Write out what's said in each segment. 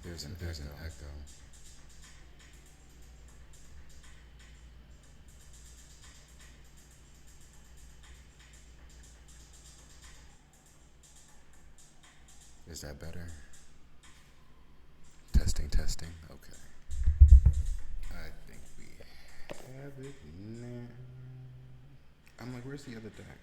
There's an echo. Is that better? Testing, testing. Okay. I think we have it now. I'm like, where's the other deck?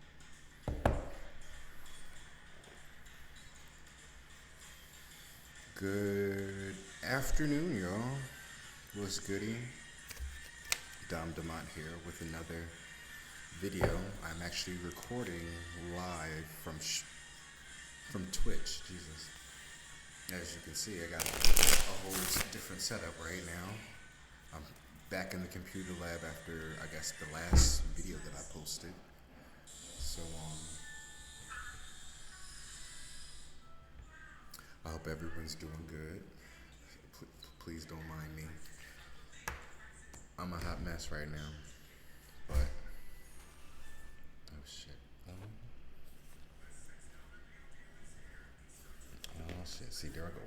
Good afternoon, y'all. What's goody? Damont here with another video. I'm actually recording live from Twitch. Jesus. As you can see, I got a whole different setup right now. I'm back in the computer lab after, I guess, the last video that I posted. So, I hope everyone's doing good. Please don't mind me. I'm a hot mess right now, but oh shit. Oh shit. See, there I go.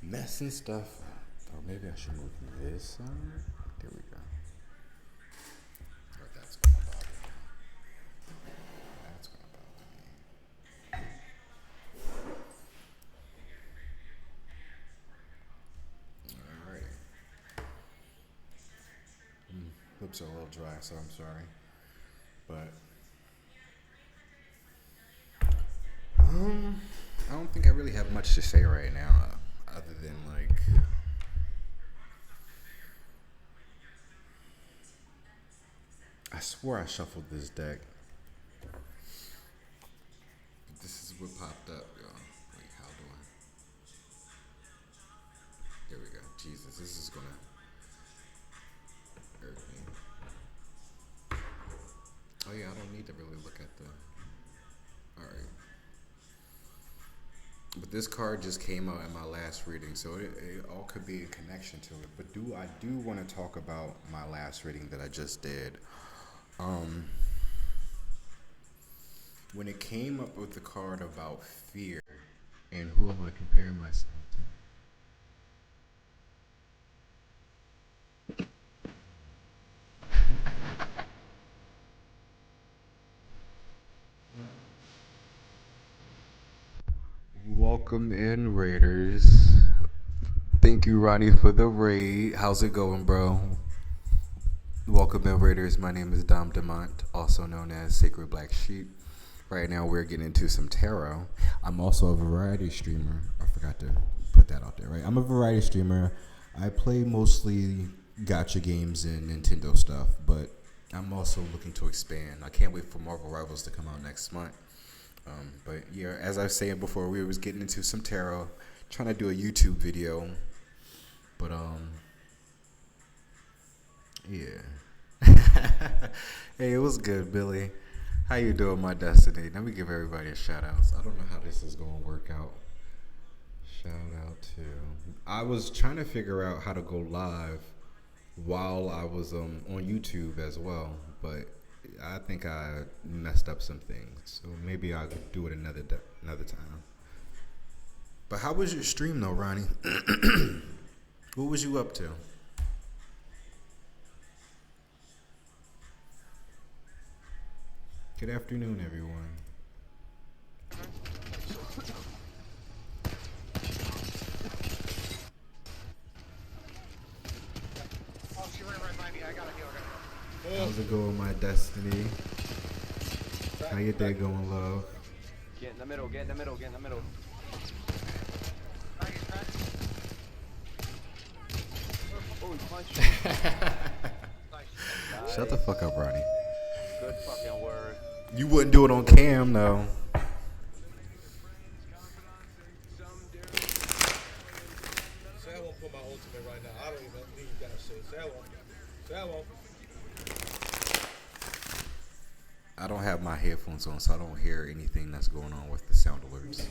Messing stuff up. Or maybe I should move this side. There we go. Or that's gonna bother me. That's gonna bother me. Alright. Lips are a little dry, so I'm sorry. But I don't think I really have much to say right now, other than like I swore I shuffled this deck. This is what popped up, y'all. Like, how do I? There we go. Jesus, this is gonna hurt me. Oh yeah, I don't need to really look at the. All right. But this card just came out in my last reading, so it all could be in connection to it. But I do want to talk about my last reading that I just did. When it came up with the card about fear and who am I comparing myself to? Welcome in, Raiders. Thank you, Ronnie, for the raid. How's it going, bro? Welcome in, Raiders. My name is Damont, also known as Sacred Black Sheep. Right now, we're getting into some tarot. I'm also a variety streamer. I forgot to put that out there, right? I'm a variety streamer. I play mostly gacha games and Nintendo stuff, but I'm also looking to expand. I can't wait for Marvel Rivals to come out next month. But yeah, as I was saying before, we was getting into some tarot, trying to do a YouTube video, but yeah. Hey, it was good, Billy. How you doing, my destiny? Let me give everybody a shout out. I don't know how this is gonna work out. Shout out to. I was trying to figure out how to go live while I was on YouTube as well, but I think I messed up some things, so maybe I'll do it another time. But how was your stream though, Ronnie? What was you up to? Good afternoon, everyone. Oh, she ran right by me. I gotta heal her. How's it going, my destiny? How your day going, love? Get in the middle, get in the middle, get in the middle. Oh, he punched me. Nice. Shut the fuck up, Ronnie. Good fucking word. You wouldn't do it on cam, though. Say I won't put my ultimate right now. I don't even need that shit. Say I won't. Say I won't. I don't have my headphones on, so I don't hear anything that's going on with the sound alerts.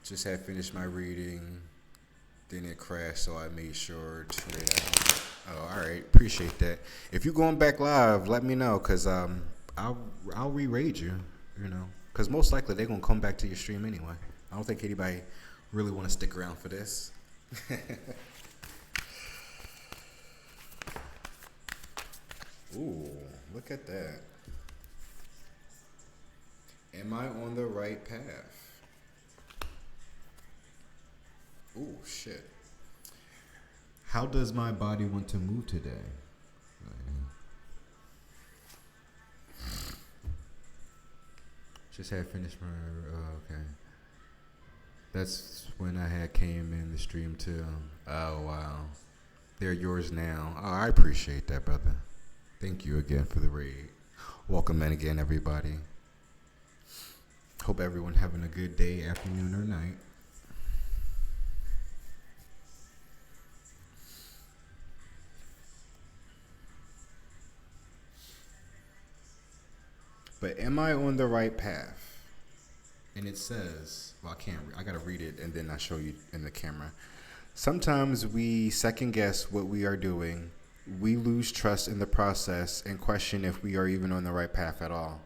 Just had finished my reading, then it crashed, so I made sure to turn it out. Oh, all right, appreciate that. If you're going back live, let me know, cause I'll re-raid you, you know, cause most likely they're gonna come back to your stream anyway. I don't think anybody really want to stick around for this. Ooh, look at that. Am I on the right path? Ooh, shit. How does my body want to move today? Just had finished my. Okay. That's when I had came in the stream too. Oh wow. They're yours now. Oh, I appreciate that, brother. Thank you again for the raid. Welcome in again, everybody. Hope everyone having a good day, afternoon, or night. But am I on the right path? And it says, well, I gotta read it and then I show you in the camera. Sometimes we second guess what we are doing. We lose trust in the process and question if we are even on the right path at all.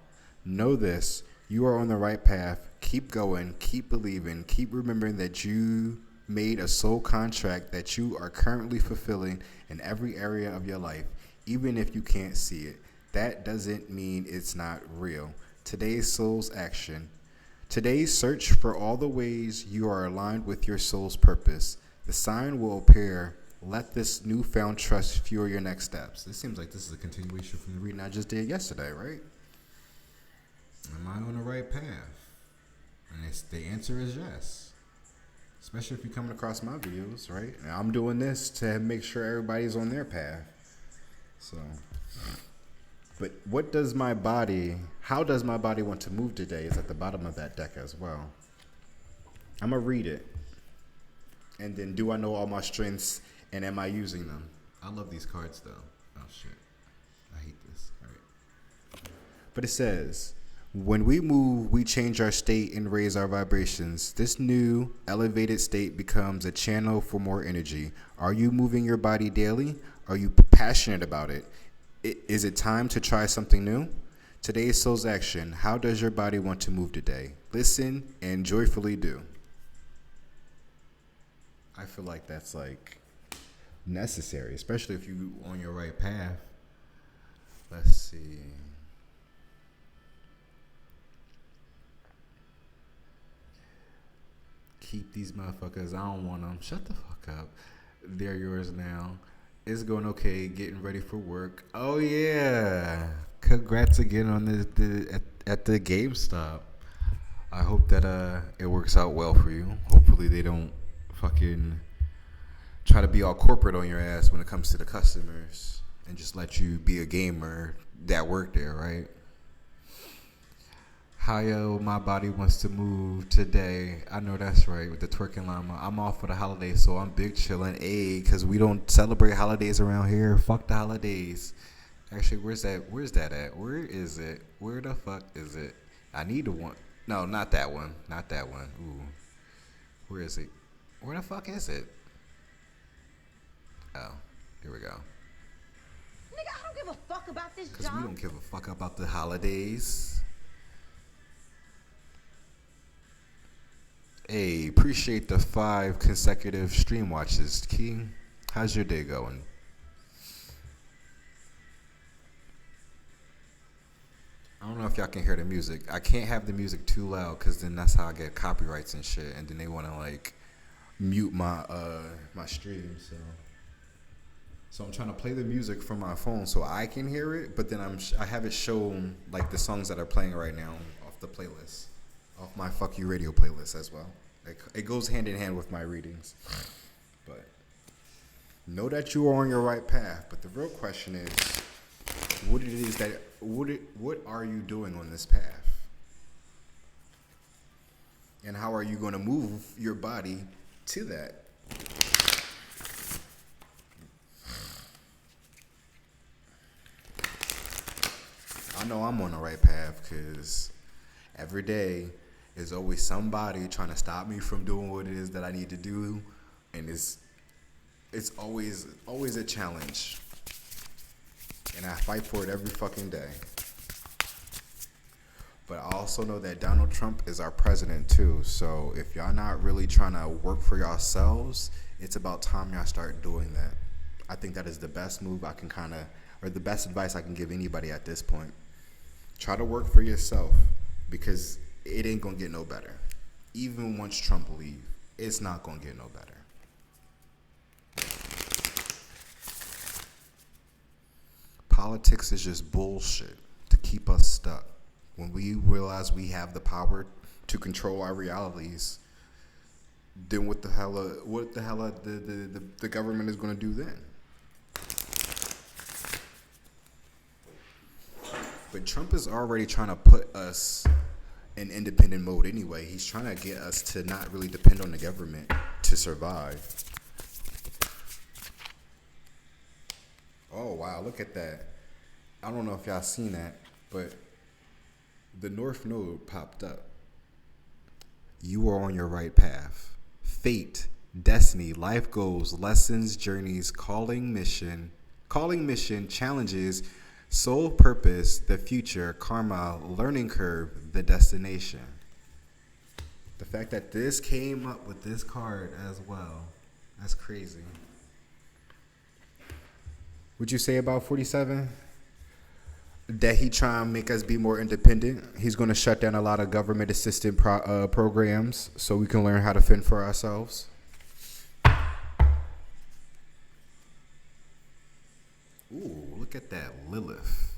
Know this, you are on the right path. Keep going, keep believing, keep remembering that you made a soul contract that you are currently fulfilling in every area of your life, even if you can't see it. That doesn't mean it's not real. Today's soul's action. Today's search for all the ways you are aligned with your soul's purpose. The sign will appear. Let this newfound trust fuel your next steps. This seems like this is a continuation from the reading I just did yesterday, right? Am I on the right path? And the answer is yes. Especially if you're coming across my videos, right? And I'm doing this to make sure everybody's on their path. So, but how does my body want to move today is at the bottom of that deck as well. I'm going to read it. And then, do I know all my strengths and am I using them? I love these cards though. Oh shit. I hate this. All right. But it says, when we move, we change our state and raise our vibrations. This new elevated state becomes a channel for more energy. Are you moving your body daily? Are you passionate about it? Is it time to try something new? Today's soul's action. How does your body want to move today? Listen and joyfully do. I feel like that's like necessary, especially if you're on your right path. Let's see. Keep these motherfuckers. I don't want them. Shut the fuck up. They're yours now. It's going okay. Getting ready for work. Oh yeah. Congrats again on at the GameStop. I hope that it works out well for you. Hopefully they don't fucking try to be all corporate on your ass when it comes to the customers and just let you be a gamer that work there, right? How my body wants to move today. I know that's right with the twerking llama. I'm off for the holidays, so I'm big chilling. Because we don't celebrate holidays around here. Fuck the holidays. Actually, where's that at? Where is it? Where the fuck is it? I need the one. No, not that one. Not that one. Ooh. Where is it? Where the fuck is it? Oh, here we go. Nigga, I don't give a fuck about this job. Because we don't give a fuck about the holidays. Hey, appreciate the 5 consecutive stream watches, King. How's your day going? I don't know if y'all can hear the music. I can't have the music too loud because then that's how I get copyrights and shit. And then they want to like mute my my stream. So I'm trying to play the music from my phone so I can hear it. But then I have it shown like the songs that are playing right now off the playlist. Off my Fuck You Radio playlist as well. It goes hand in hand with my readings. But know that you are on your right path. But the real question is, what are you doing on this path? And how are you going to move your body to that? I know I'm on the right path because every day there's always somebody trying to stop me from doing what it is that I need to do, and it's always a challenge, and I fight for it every fucking day. But I also know that Donald Trump is our president too. So if y'all not really trying to work for yourselves, it's about time y'all start doing that. I think that is the best move I can or the best advice I can give anybody at this point. Try to work for yourself because it ain't gonna get no better. Even once Trump leave, it's not gonna get no better. Politics is just bullshit to keep us stuck. When we realize we have the power to control our realities, then what the hell the government is going to do then? But Trump is already trying to put us in independent mode anyway. He's trying to get us to not really depend on the government to survive. Oh, wow, look at that. I don't know if y'all seen that, but the North Node popped up. You are on your right path. Fate, destiny, life goals, lessons, journeys, calling, mission, challenges, soul purpose, the future, karma, learning curve, the destination. The fact that this came up with this card as well, that's crazy. What'd you say about 47? That he trying to make us be more independent. He's going to shut down a lot of government assisted programs so we can learn how to fend for ourselves. Ooh, look at that Lilith.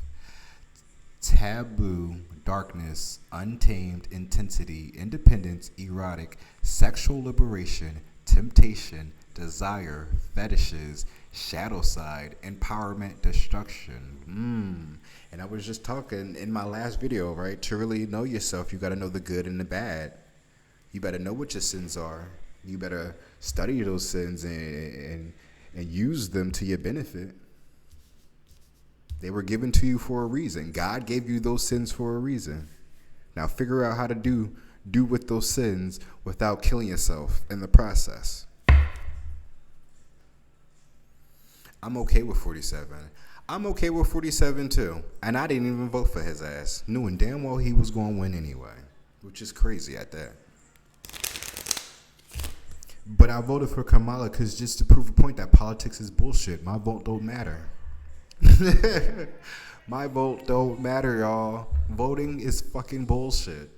Taboo, darkness, untamed, intensity, independence, erotic, sexual liberation, temptation, desire, fetishes, shadow side, empowerment, destruction. And I was just talking in my last video, right? To really know yourself, you got to know the good and the bad. You better know what your sins are. You better study those sins and use them to your benefit. They were given to you for a reason. God gave you those sins for a reason. Now figure out how to do with those sins without killing yourself in the process. I'm okay with 47. I'm okay with 47 too. And I didn't even vote for his ass, knowing damn well he was going to win anyway, which is crazy at that. But I voted for Kamala because just to prove a point that politics is bullshit. My vote don't matter. My vote don't matter, y'all. Voting is fucking bullshit.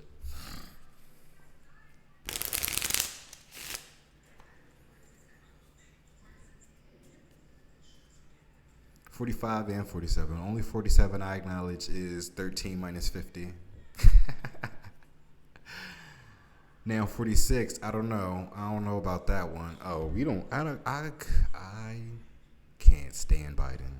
$45 and 47. Only 47 I acknowledge is 13 minus 50. Now 46, I don't know. I don't know about that one. Oh, I can't stand Biden.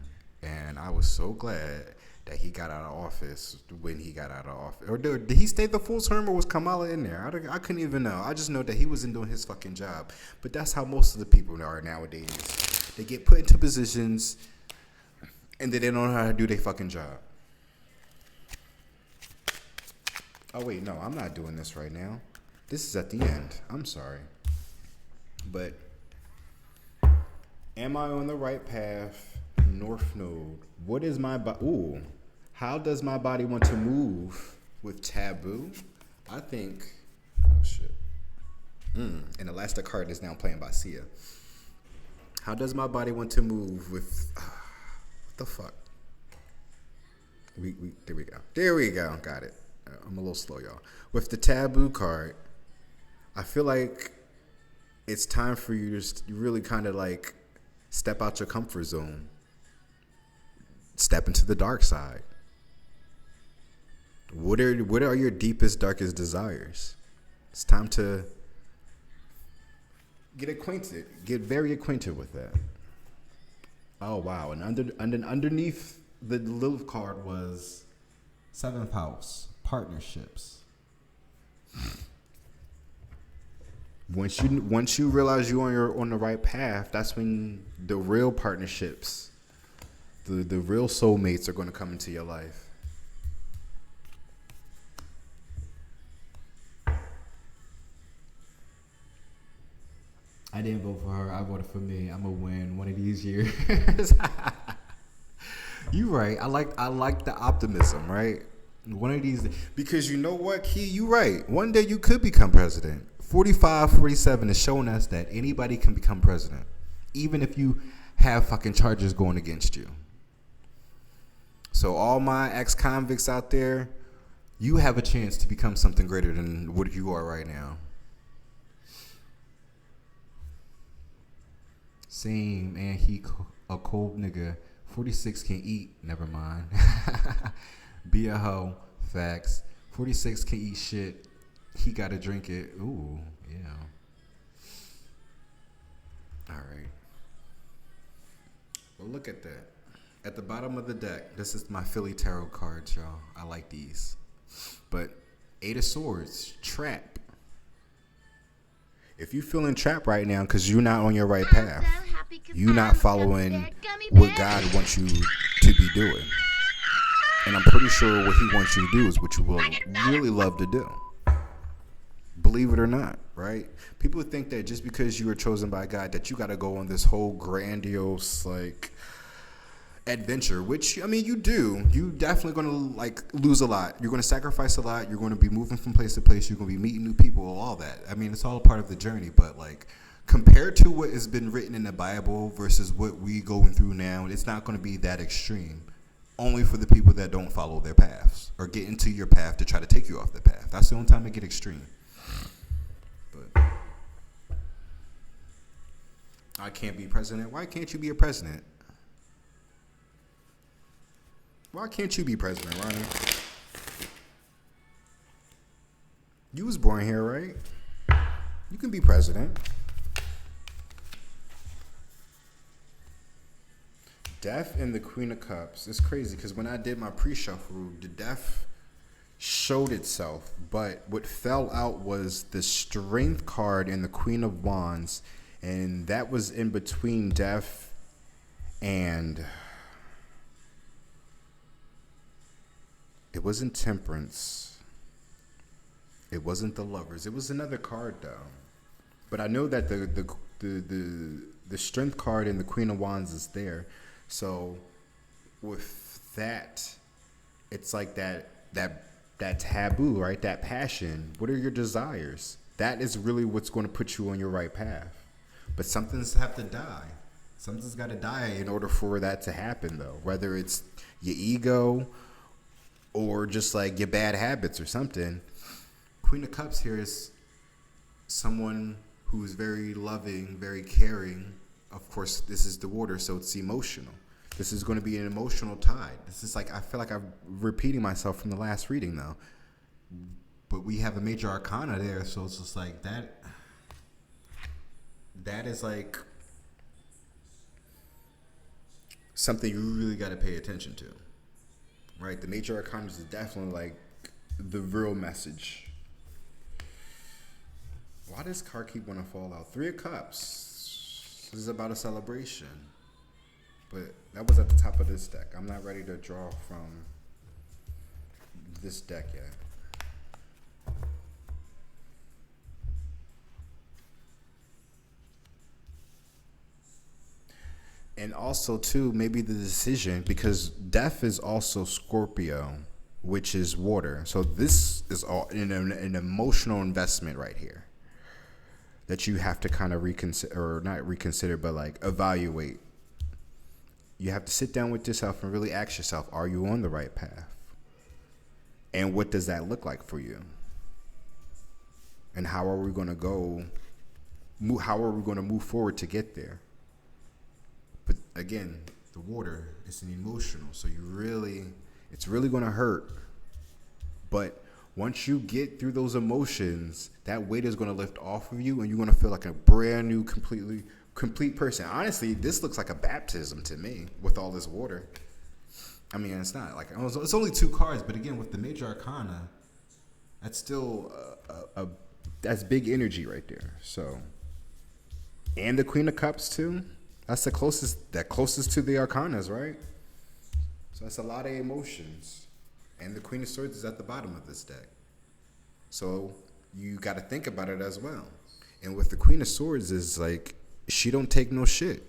And I was so glad that he got out of office when he got out of office. Or did he stay the full term or was Kamala in there? I couldn't even know. I just know that he wasn't doing his fucking job. But that's how most of the people are nowadays. They get put into positions and then they don't know how to do their fucking job. Oh, wait, no, I'm not doing this right now. This is at the end. I'm sorry. But am I on the right path? North Node. What is my body? Ooh. How does my body want to move with taboo? I think. Oh, shit. And the last card is now playing by Sia. How does my body want to move with. What the fuck? There we go. There we go. Got it. I'm a little slow, y'all. With the taboo card, I feel like it's time for you to really kind of like step out your comfort zone. Step into the dark side. What are your deepest, darkest desires? It's time to get very acquainted with that. Oh wow! And underneath the Lilith card was 7th house, partnerships. Once you realize you're on the right path, that's when the real partnerships, the real soulmates are going to come into your life. I didn't vote for her. I voted for me. I'm gonna win one of these years. You right. I like the optimism, right? One of these, because you know what, Key, you right. One day you could become president. 45, 47 is showing us that anybody can become president, even if you have fucking charges going against you. So all my ex-convicts out there, you have a chance to become something greater than what you are right now. Same, and he a cold nigga. 46 can eat. Never mind. Be a hoe. Facts. 46 can eat shit. He gotta drink it. Ooh, yeah. All right. Well, look at that. At the bottom of the deck, this is my Philly tarot cards, y'all. I like these. But Eight of Swords, trap. If you feeling trapped right now because you're not on your right path, you're not following what God wants you to be doing. And I'm pretty sure what he wants you to do is what you will really love to do. Believe it or not, right? People think that just because you were chosen by God that you got to go on this whole grandiose, like, adventure, which, I mean, you do. You definitely going to, like, lose a lot. You're going to sacrifice a lot. You're going to be moving from place to place. You're going to be meeting new people, all that. I mean, it's all a part of the journey, but, like, compared to what has been written in the Bible versus what we going through now, it's not going to be that extreme. Only for the people that don't follow their paths or get into your path to try to take you off the path. That's the only time it get extreme. But I can't be president. Why can't you be a president? Why can't you be president, Ronnie? You was born here, right? You can be president. Death and the Queen of Cups. It's crazy because when I did my pre-shuffle, the death showed itself, but what fell out was the Strength card and the Queen of Wands, and that was in between death and it wasn't Temperance. It wasn't the Lovers. It was another card though. But I know that the Strength card and the Queen of Wands is there. So with that, it's like that taboo, right? That passion. What are your desires? That is really what's going to put you on your right path. But something's have to die. Something's got to die in order for that to happen, though. Whether it's your ego or just like your bad habits or something. Queen of Cups here is someone who's very loving, very caring. Of course, this is the water, so it's emotional. This is going to be an emotional tide. This is like, I feel like I'm repeating myself from the last reading, though. But we have a major arcana there, so it's just like that. That is like something you really got to pay attention to, right? The major arcana is definitely like the real message. Why does card keep wanting to fall out? 3 of Cups. This is about a celebration. But that was at the top of this deck. I'm not ready to draw from this deck yet. And also, too, maybe the decision, because Death is also Scorpio, which is water. So this is all an emotional investment right here that you have to kind of reconsider, or not reconsider, but like evaluate. You have to sit down with yourself and really ask yourself, are you on the right path? And what does that look like for you? And how are we going to go? How are we going to move forward to get there? But again, the water is an emotional, so it's really going to hurt. But once you get through those emotions, that weight is going to lift off of you, and you're going to feel like a brand new, complete person. Honestly, this looks like a baptism to me with all this water. I mean, it's not like it's only 2 cards, but again, with the major arcana, that's still that's big energy right there. So, and the Queen of Cups too. That's the closest to the arcanas, right? So that's a lot of emotions. And the Queen of Swords is at the bottom of this deck. So you got to think about it as well. And with the Queen of Swords is like, she don't take no shit.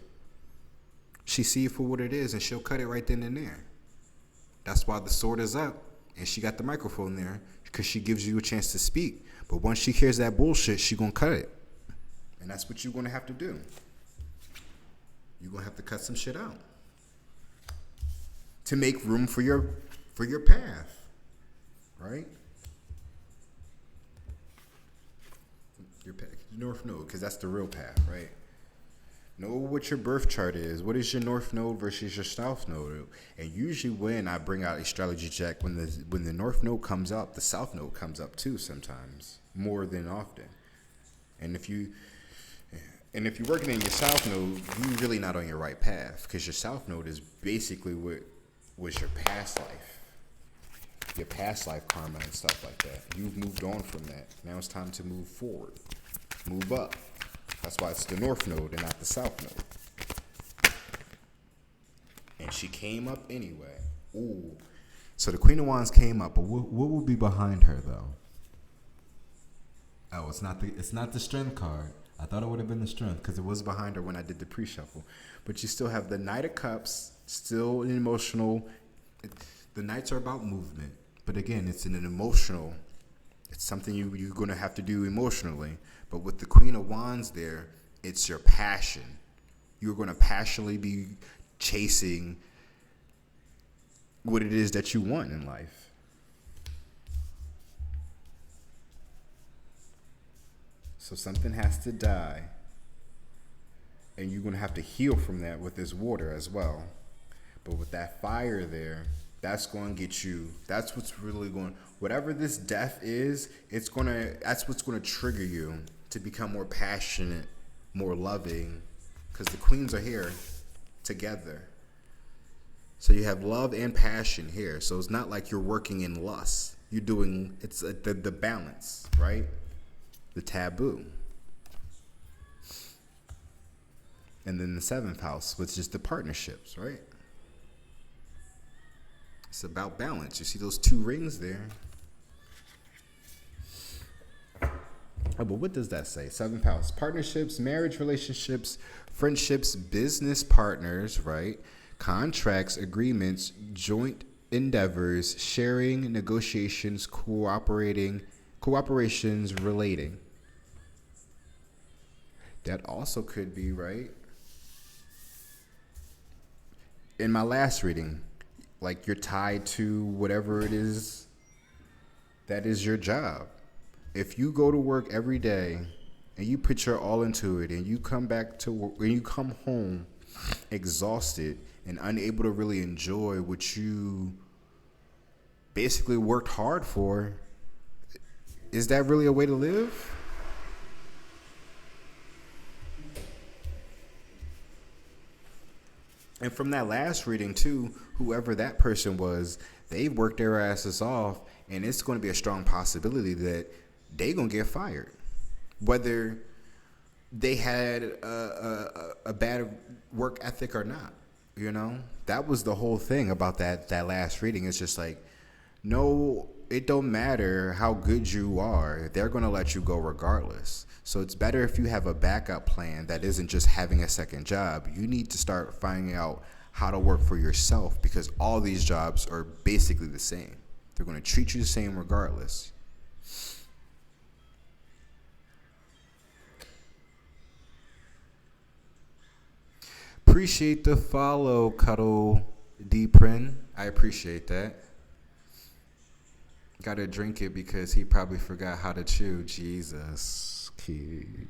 She see it for what it is, and she'll cut it right then and there. That's why the sword is up. And she got the microphone there because she gives you a chance to speak. But once she hears that bullshit, she gonna cut it. And that's what you're gonna have to do. You're gonna have to cut some shit out to make room for your path, right? Your path, North Node, because that's the real path, right? Know what your birth chart is. What is your North Node versus your South Node? And usually when I bring out astrology check, when the North Node comes up, the South Node comes up too sometimes, more than often. And if you're working in your South Node, you're really not on your right path, because your South Node is basically what was your past life, your past life karma and stuff like that. You've moved on from that. Now it's time to move forward, move up. That's why it's the North Node and not the South Node. And she came up anyway. Ooh. So the Queen of Wands came up, but what would be behind her though? Oh, it's not the Strength card. I thought it would have been the Strength because it was behind her when I did the pre-shuffle. But you still have the Knight of Cups, still an emotional. The Knights are about movement, but again, it's an emotional. It's something you're going to have to do emotionally. But with the Queen of Wands there, it's your passion. You're going to passionately be chasing what it is that you want in life. So something has to die. And you're going to have to heal from that with this water as well. But with that fire there, that's going to get you, that's what's really going, whatever this death is, that's what's going to trigger you to become more passionate, more loving, because the queens are here together. So you have love and passion here. So it's not like you're working in lust. You're doing, it's the balance, right? The taboo. And then the 7th house, which is the partnerships, right? It's about balance. You see those 2 rings there? Oh, but what does that say? 7th house. Partnerships, marriage relationships, friendships, business partners, right? Contracts, agreements, joint endeavors, sharing, negotiations, cooperations, relating. That also could be, right? In my last reading, like you're tied to whatever it is that is your job. If you go to work every day and you put your all into it and you come back to work, when you come home exhausted and unable to really enjoy what you basically worked hard for, is that really a way to live? And from that last reading too, whoever that person was, they've worked their asses off, and it's going to be a strong possibility that they gonna get fired, whether they had a bad work ethic or not. You know, that was the whole thing about that last reading. It's just like, no, it don't matter how good you are, they're gonna let you go regardless. So it's better if you have a backup plan that isn't just having a second job. You need to start finding out how to work for yourself, because all these jobs are basically the same. They're gonna treat you the same regardless. Appreciate the follow, Cuddle Dprin. I appreciate that. Gotta drink it because he probably forgot how to chew. Jesus, kid.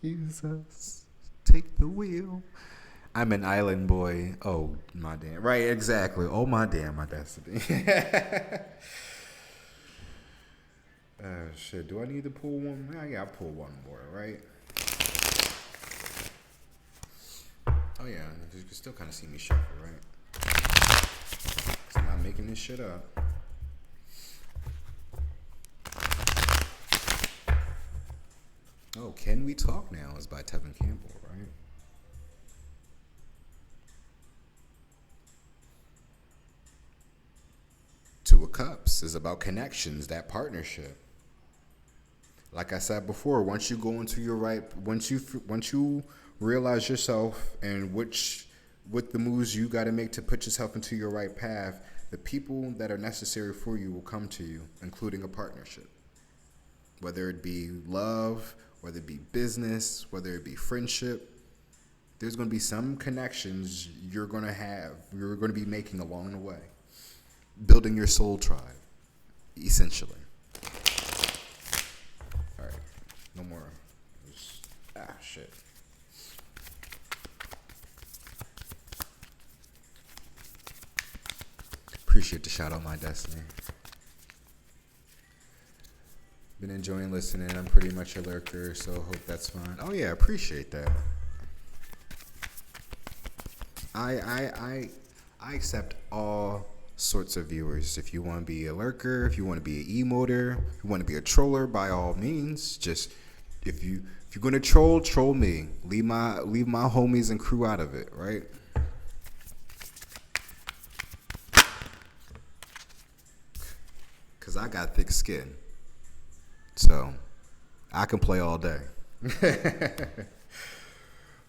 Jesus, take the wheel. I'm an island boy. Oh, my damn. Right, exactly. Oh, my damn, my destiny. Shit, do I need to pull one? Yeah, I'll pull one more, right? Oh yeah, you can still kind of see me shuffle, right? I'm not making this shit up. Oh, Can We Talk Now is by Tevin Campbell, right? Two of Cups is about connections, that partnership. Like I said before, once you go into your right, once you realize yourself and what the moves you got to make to put yourself into your right path, the people that are necessary for you will come to you, including a partnership. Whether it be love, whether it be business, whether it be friendship, there's going to be some connections you're going to be making along the way. Building your soul tribe, essentially. All right, no more. Shit. Appreciate the shout out, my destiny. Been enjoying listening. I'm pretty much a lurker, so hope that's fine. Oh yeah, appreciate that. I accept all sorts of viewers. If you want to be a lurker, if you want to be an emoter, if you want to be a troller, by all means. Just if you're gonna troll me. Leave my homies and crew out of it, right? Cause I got thick skin, so I can play all day.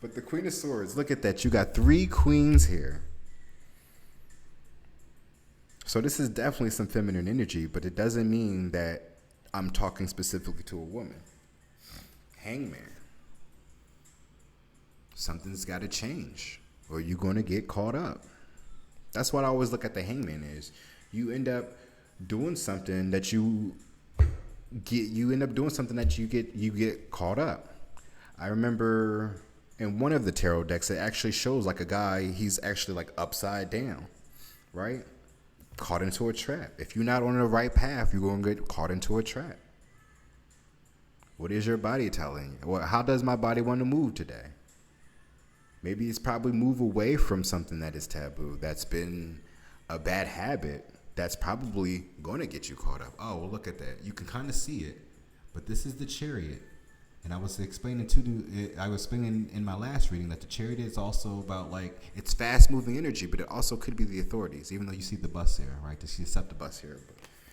But the Queen of Swords, look at that. You got 3 queens here. So this is definitely some feminine energy, but it doesn't mean that I'm talking specifically to a woman. Hangman. Something's got to change, or you're going to get caught up. That's what I always look at the Hangman is. You end up doing something that you get caught up. I remember in one of the tarot decks, it actually shows like a guy, he's actually like upside down, right? Caught into a trap. If you're not on the right path, you're going to get caught into a trap. What is your body telling you? Well, how does my body want to move today? Maybe it's probably move away from something that is taboo, that's been a bad habit, that's probably going to get you caught up. Oh, well, look at that. You can kind of see it, but this is the Chariot. And I was explaining in my last reading that the Chariot is also about, like, it's fast moving energy, but it also could be the authorities, even though you see the bus here, right? You see the bus here.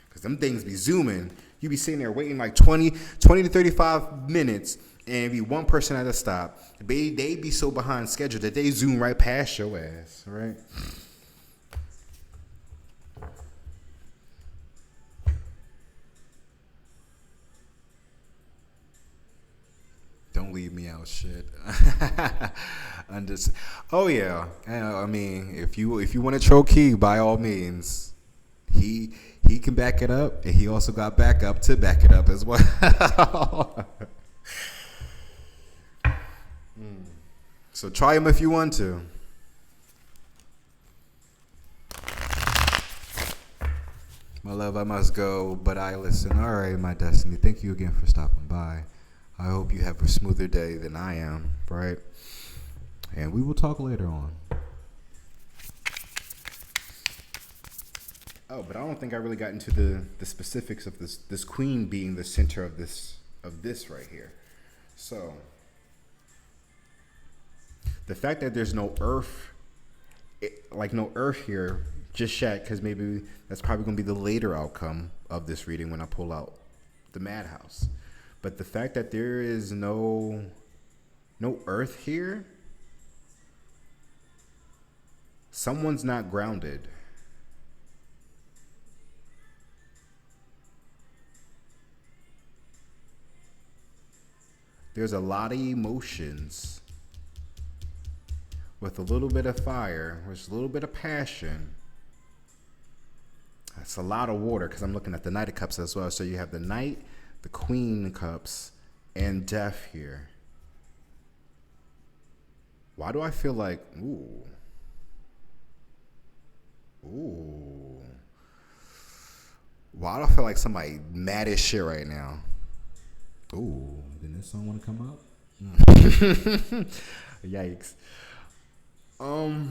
Because them things be zooming. You be sitting there waiting like 20 to 35 minutes, and be one person at a stop. They be so behind schedule that they zoom right past your ass, right? Don't leave me out, shit. Oh yeah. I mean, if you want to troll Key, by all means, he can back it up, and he also got backup to back it up as well. So try him if you want to. My love, I must go, but I listen. All right, my destiny. Thank you again for stopping by. I hope you have a smoother day than I am, right? And we will talk later on. Oh, but I don't think I really got into the specifics of this queen being the center of this right here. So the fact that there's no earth, no earth here just yet, because maybe that's probably going to be the later outcome of this reading when I pull out the Madhouse. But the fact that there is no earth here, someone's not grounded. There's a lot of emotions with a little bit of fire, with a little bit of passion. That's a lot of water, because I'm looking at the Knight of Cups as well. So you have the Knight, the Queen of Cups, and Death here. Why do I feel like, ooh. Why do I feel like somebody mad as shit right now? Ooh, didn't this song want to come up? Yikes. Ooh.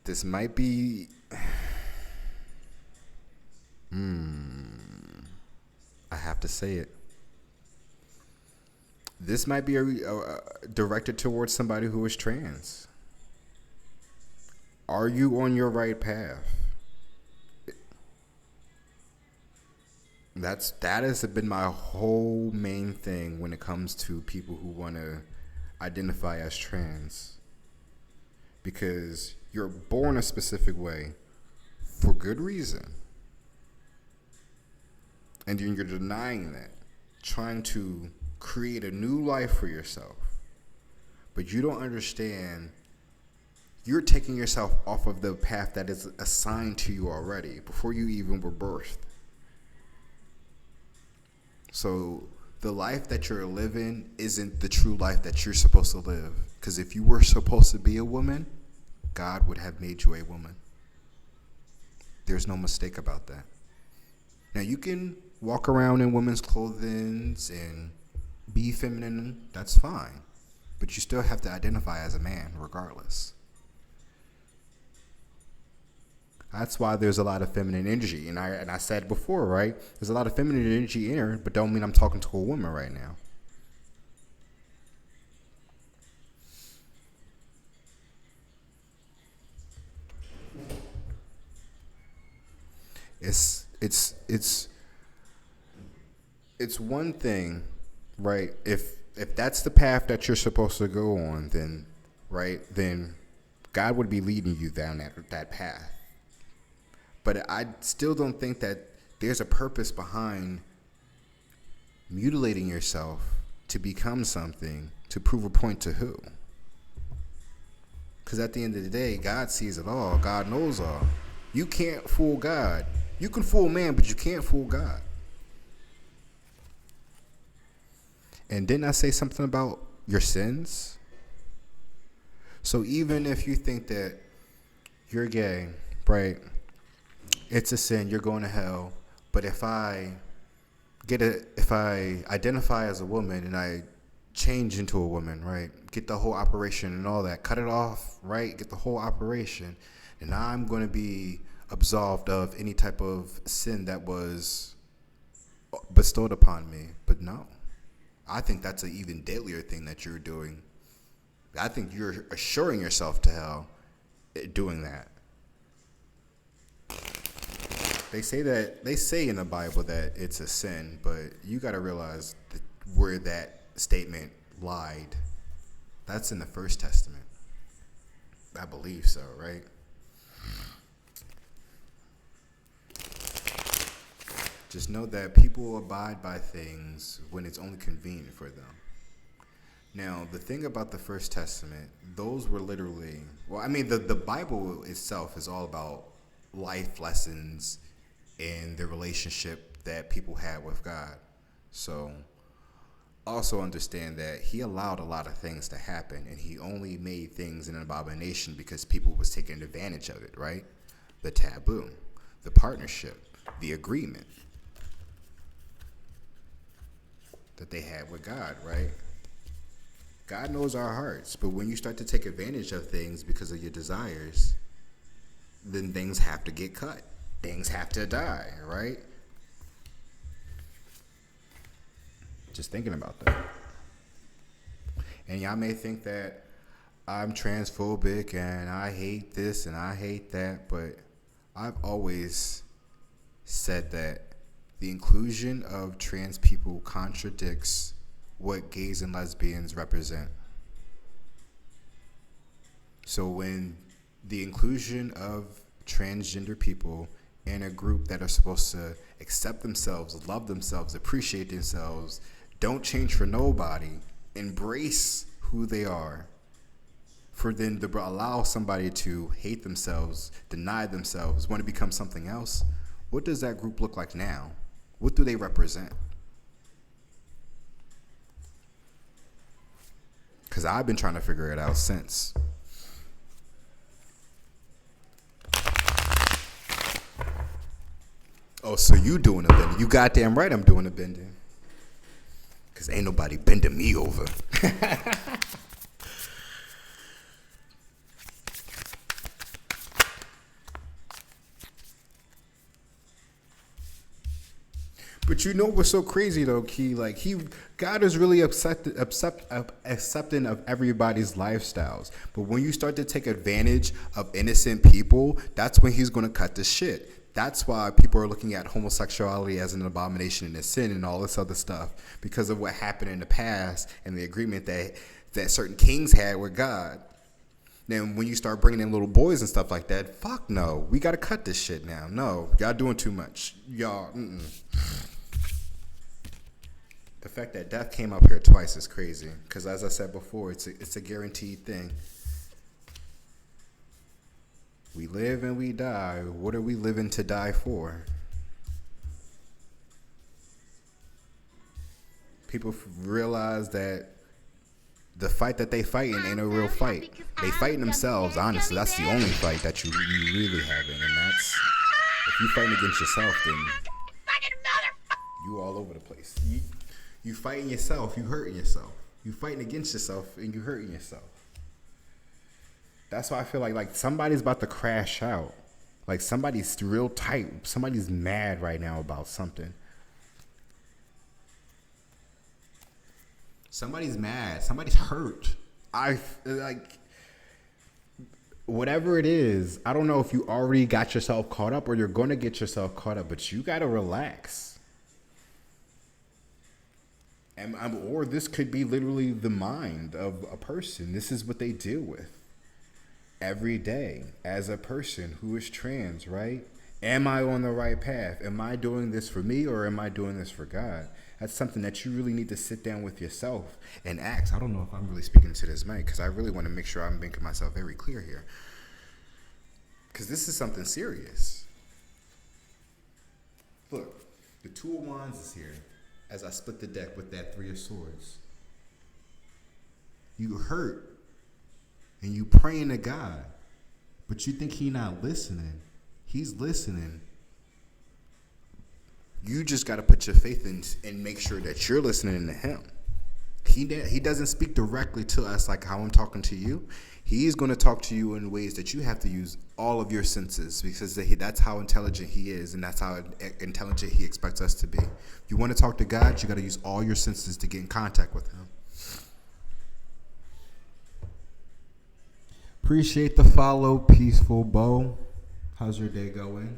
This might be. I have to say it. This might be directed towards somebody who is trans. Are you on your right path? That has been my whole main thing when it comes to people who want to identify as trans, because you're born a specific way for good reason, and then you're denying that, trying to create a new life for yourself, but you don't understand. You're taking yourself off of the path that is assigned to you already before you even were birthed. So the life that you're living isn't the true life that you're supposed to live. Because if you were supposed to be a woman, God would have made you a woman. There's no mistake about that. Now, you can walk around in women's clothing and be feminine. That's fine. But you still have to identify as a man regardless. That's why there's a lot of feminine energy. And I said before, right? There's a lot of feminine energy in her, but don't mean I'm talking to a woman right now. It's one thing, right? If that's the path that you're supposed to go on, then then God would be leading you down that path. But I still don't think that there's a purpose behind mutilating yourself to become something, to prove a point to who? Because at the end of the day, God sees it all. God knows all. You can't fool God. You can fool man, but you can't fool God. And didn't I say something about your sins? So even if you think that you're gay, right? It's a sin, you're going to hell. But if I identify as a woman and I change into a woman, right? Get the whole operation and all that, cut it off, right? Get the whole operation, and I'm going to be absolved of any type of sin that was bestowed upon me. But no, I think that's an even deadlier thing that you're doing. I think you're assuring yourself to hell doing that. They say in the Bible that it's a sin, but you got to realize where that statement lied. That's in the First Testament. I believe so, right? Just know that people abide by things when it's only convenient for them. Now, the thing about the First Testament, those were literally, the Bible itself is all about life lessons in the relationship that people had with God. So also understand that he allowed a lot of things to happen, and he only made things an abomination because people was taking advantage of it, right? The taboo, the partnership, the agreement that they had with God, right? God knows our hearts, but when you start to take advantage of things because of your desires, then things have to get cut. Things have to die, right? Just thinking about that. And y'all may think that I'm transphobic and I hate this and I hate that, but I've always said that the inclusion of trans people contradicts what gays and lesbians represent. So when the inclusion of transgender people in a group that are supposed to accept themselves, love themselves, appreciate themselves, don't change for nobody, embrace who they are, for then to allow somebody to hate themselves, deny themselves, want to become something else, what does that group look like now? What do they represent? Because I've been trying to figure it out since. Oh, so you doing a bending. You goddamn right I'm doing a bending. Because ain't nobody bending me over. But you know what's so crazy though, Key? Like God is really accepting of everybody's lifestyles. But when you start to take advantage of innocent people, that's when he's gonna cut the shit. That's why people are looking at homosexuality as an abomination and a sin and all this other stuff, because of what happened in the past and the agreement that certain kings had with God. Then when you start bringing in little boys and stuff like that, fuck no. We got to cut this shit now. No, y'all doing too much. Y'all, The fact that death came up here twice is crazy. Because as I said before, it's a guaranteed thing. We live and we die. What are we living to die for? People realize that the fight that they fighting ain't a real fight. They fighting themselves, honestly. That's the only fight that you really having. And that's, if you fighting against yourself, then you all over the place. You fighting yourself, you hurting yourself. You fighting against yourself and you hurting yourself. That's why I feel like somebody's about to crash out. Like somebody's real tight. Somebody's mad right now about something. Somebody's mad. Somebody's hurt. Whatever it is, I don't know if you already got yourself caught up or you're going to get yourself caught up, but you got to relax. Or this could be literally the mind of a person. This is what they deal with every day as a person who is trans, right? Am I on the right path? Am I doing this for me or am I doing this for God? That's something that you really need to sit down with yourself and ask. I don't know if I'm really speaking to this mic because I really want to make sure I'm making myself very clear here. Because this is something serious. Look, the Two of Wands is here as I split the deck with that Three of Swords. You hurt and you praying to God, but you think He not listening. He's listening. You just got to put your faith in and make sure that you're listening to Him. He doesn't speak directly to us like how I'm talking to you. He's going to talk to you in ways that you have to use all of your senses, because that's how intelligent He is, and that's how intelligent He expects us to be. You want to talk to God, you got to use all your senses to get in contact with Him. Appreciate the follow, Peaceful Bo. How's your day going?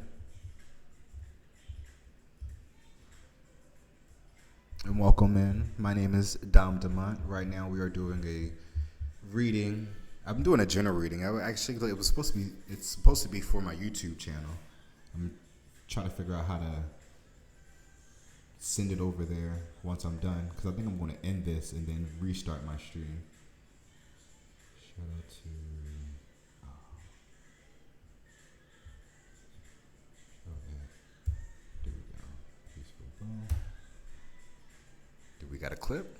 And welcome in. My name is Damont. Right now we are doing a reading. I'm doing a general reading. It's supposed to be for my YouTube channel. I'm trying to figure out how to send it over there once I'm done, because I think I'm going to end this and then restart my stream. Shout out to there we go. Peaceful Bone. Do we got a clip?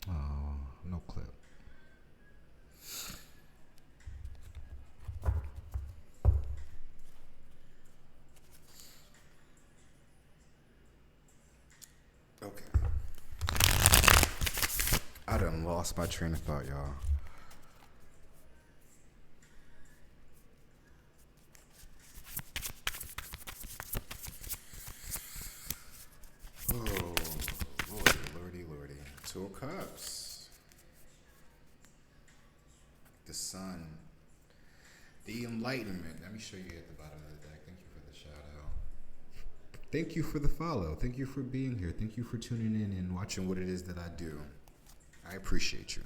Oh, no clip. Okay. I done lost my train of thought, y'all. Oh, Lordy. Two of Cups. The Sun. The Enlightenment. Let me show you at the bottom of the deck. Thank you for the shout out. Thank you for the follow. Thank you for being here. Thank you for tuning in and watching what it is that I do. I appreciate you.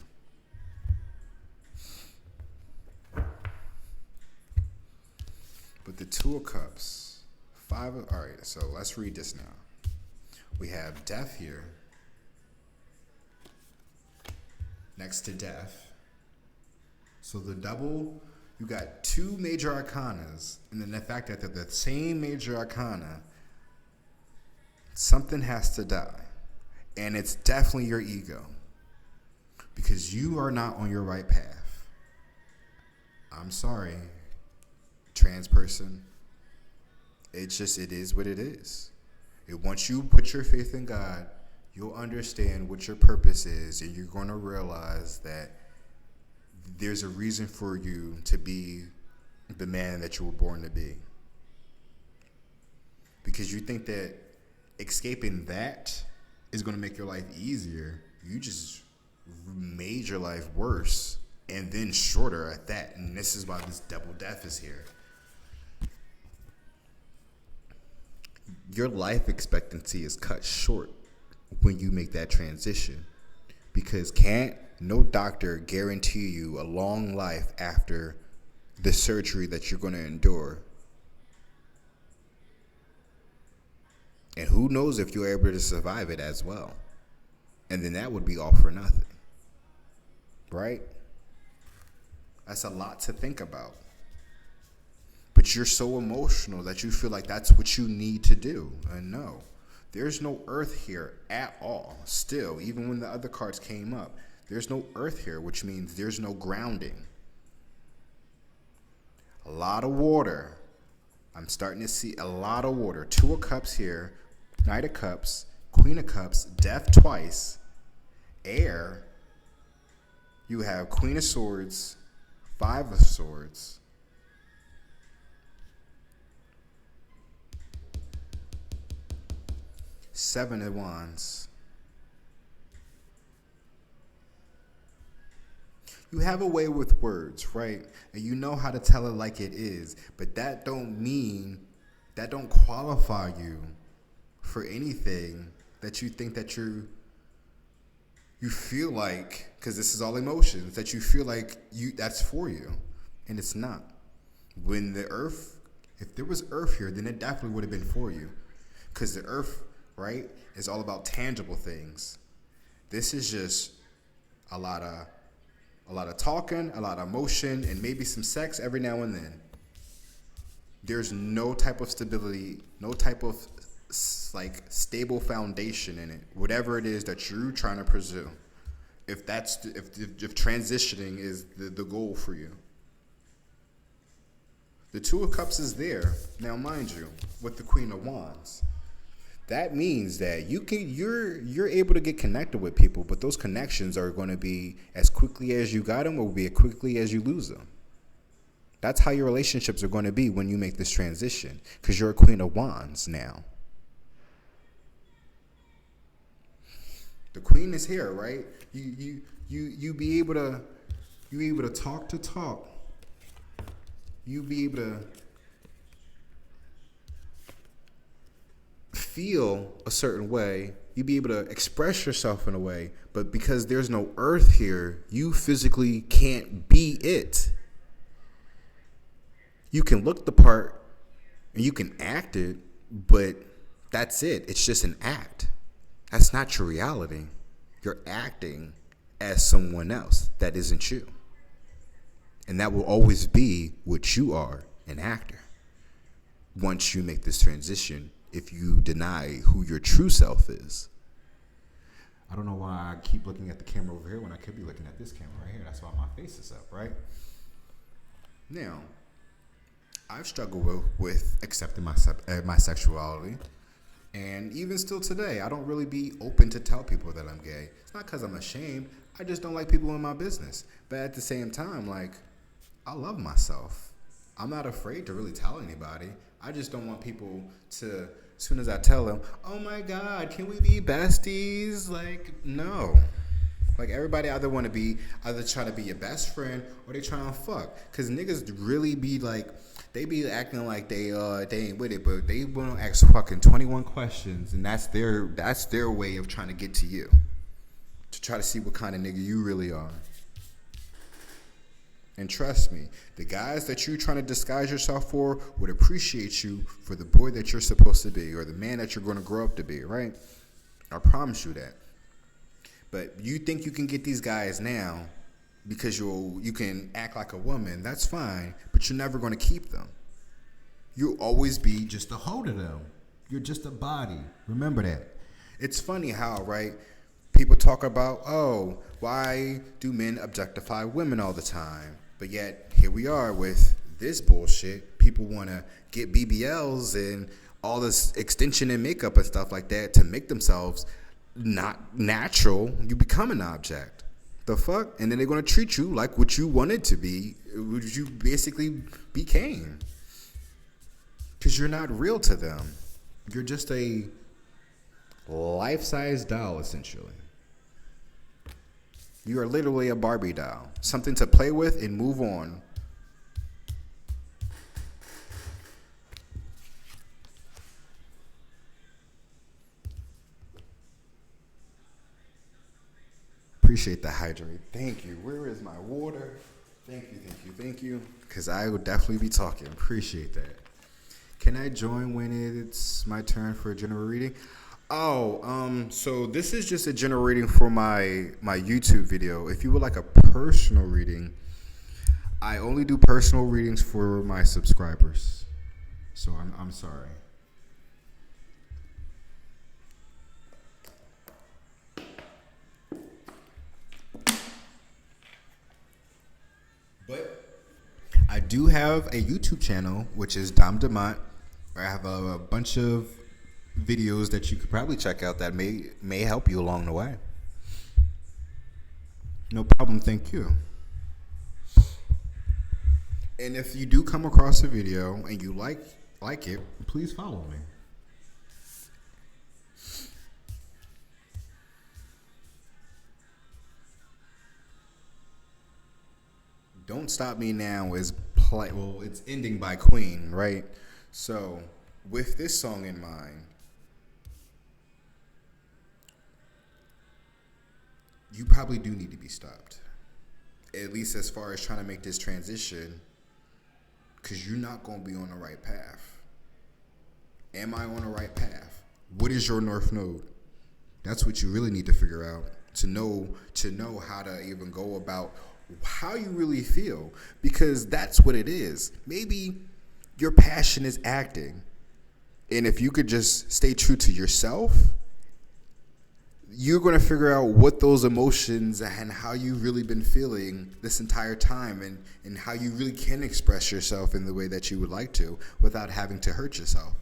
But the Two of Cups. All right, so let's read this now. We have Death here. Next to Death. So the double, you got two major arcanas, and then the fact that they're the same major arcana, something has to die. And it's definitely your ego. Because you are not on your right path. I'm sorry, trans person. It is what it is. Once you put your faith in God, you'll understand what your purpose is, and you're going to realize that there's a reason for you to be the man that you were born to be. Because you think that escaping that is going to make your life easier. You just made your life worse and then shorter at that. And this is why this double death is here. Your life expectancy is cut short when you make that transition, because can't no doctor guarantee you a long life after the surgery that you're going to endure. And who knows if you're able to survive it as well. And then that would be all for nothing. Right? That's a lot to think about. But you're so emotional that you feel like that's what you need to do. And no, there's no earth here at all. Still, even when the other cards came up, there's no earth here, which means there's no grounding. A lot of water. I'm starting to see a lot of water. 2 of Cups here, Knight of Cups, Queen of Cups, Death twice, air. You have Queen of Swords, 5 of Swords, Seven of Wands. You have a way with words, right? And you know how to tell it like it is, but that don't qualify you for anything that you think that you feel like, because this is all emotions, that you feel like that's for you, and it's not. When the earth, if there was earth here, then it definitely would have been for you, because the earth, right, is all about tangible things. This is just a lot of talking, a lot of emotion, and maybe some sex every now and then. There's no type of stability, no type of like stable foundation in it, whatever it is that you're trying to pursue. If transitioning is the goal for you. The 2 of Cups is there. Now, mind you, with the Queen of Wands, that means that you're able to get connected with people, but those connections are going to be as quickly as you got them, or will be as quickly as you lose them. That's how your relationships are going to be when you make this transition, because you're a Queen of Wands now. The Queen is here, right? You be able to talk. You be able to feel a certain way. You be able to express yourself in a way, but because there's no earth here, you physically can't be it. You can look the part and you can act it, but that's it. It's just an act. That's not your reality. You're acting as someone else that isn't you. And that will always be what you are, an actor. Once you make this transition, if you deny who your true self is. I don't know why I keep looking at the camera over here when I could be looking at this camera right here. That's why my face is up, right? Now, I've struggled with accepting my sexuality. And even still today, I don't really be open to tell people that I'm gay. It's not because I'm ashamed. I just don't like people in my business. But at the same time, like, I love myself. I'm not afraid to really tell anybody. I just don't want people to, as soon as I tell them, oh my God, can we be besties? Like, no. Like, everybody either try to be your best friend or they try to fuck. Because niggas really be like, they be acting like they ain't with it, but they want to ask fucking 21 questions, and that's their way of trying to get to you, to try to see what kind of nigga you really are. And trust me, the guys that you're trying to disguise yourself for would appreciate you for the boy that you're supposed to be, or the man that you're going to grow up to be, right? I promise you that. But you think you can get these guys now because you can act like a woman, that's fine, but you're never going to keep them. You'll always be just a hoe to them. You're just a body. Remember that. It's funny how, right, people talk about, oh, why do men objectify women all the time? But yet, here we are with this bullshit. People want to get BBLs and all this extension and makeup and stuff like that to make themselves not natural. You become an object. The fuck? And then they're going to treat you like what you wanted to be, what you basically became. Because you're not real to them. You're just a life-size doll, essentially. You are literally a Barbie doll. Something to play with and move on. Appreciate the hydrate. Thank you. Where is my water? Thank you, thank you, thank you. Because I will definitely be talking. Appreciate that. Can I join when it's my turn for a general reading? Oh, so this is just a general reading for my YouTube video. If you would like a personal reading, I only do personal readings for my subscribers. So I'm sorry. But I do have a YouTube channel, which is Damont. I have a bunch of videos that you could probably check out that may help you along the way. No problem, thank you. And if you do come across a video and you like it, please follow me. Don't Stop Me Now is it's ending by Queen, right? So, with this song in mind, you probably do need to be stopped. At least as far as trying to make this transition, because you're not going to be on the right path. Am I on the right path? What is your North Node? That's what you really need to figure out to know how to even go about how you really feel, because that's what it is. Maybe your passion is acting, and if you could just stay true to yourself, you're going to figure out what those emotions and how you've really been feeling this entire time, and how you really can express yourself in the way that you would like to without having to hurt yourself.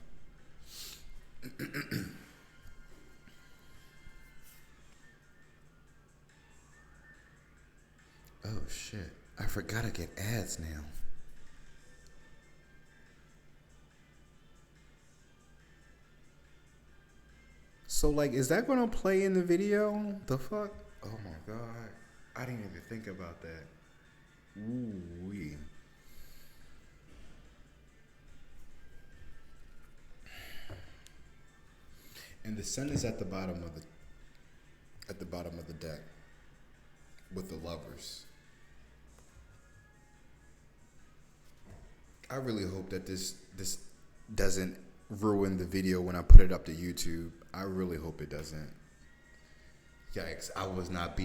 Oh shit, I forgot to get ads now. So like, is that gonna play in the video? The fuck? Oh my god, I didn't even think about that. Ooh wee. And the sun is at the bottom of the deck with the lovers. I really hope that this doesn't ruin the video when I put it up to YouTube. I really hope it doesn't. Yikes! I was not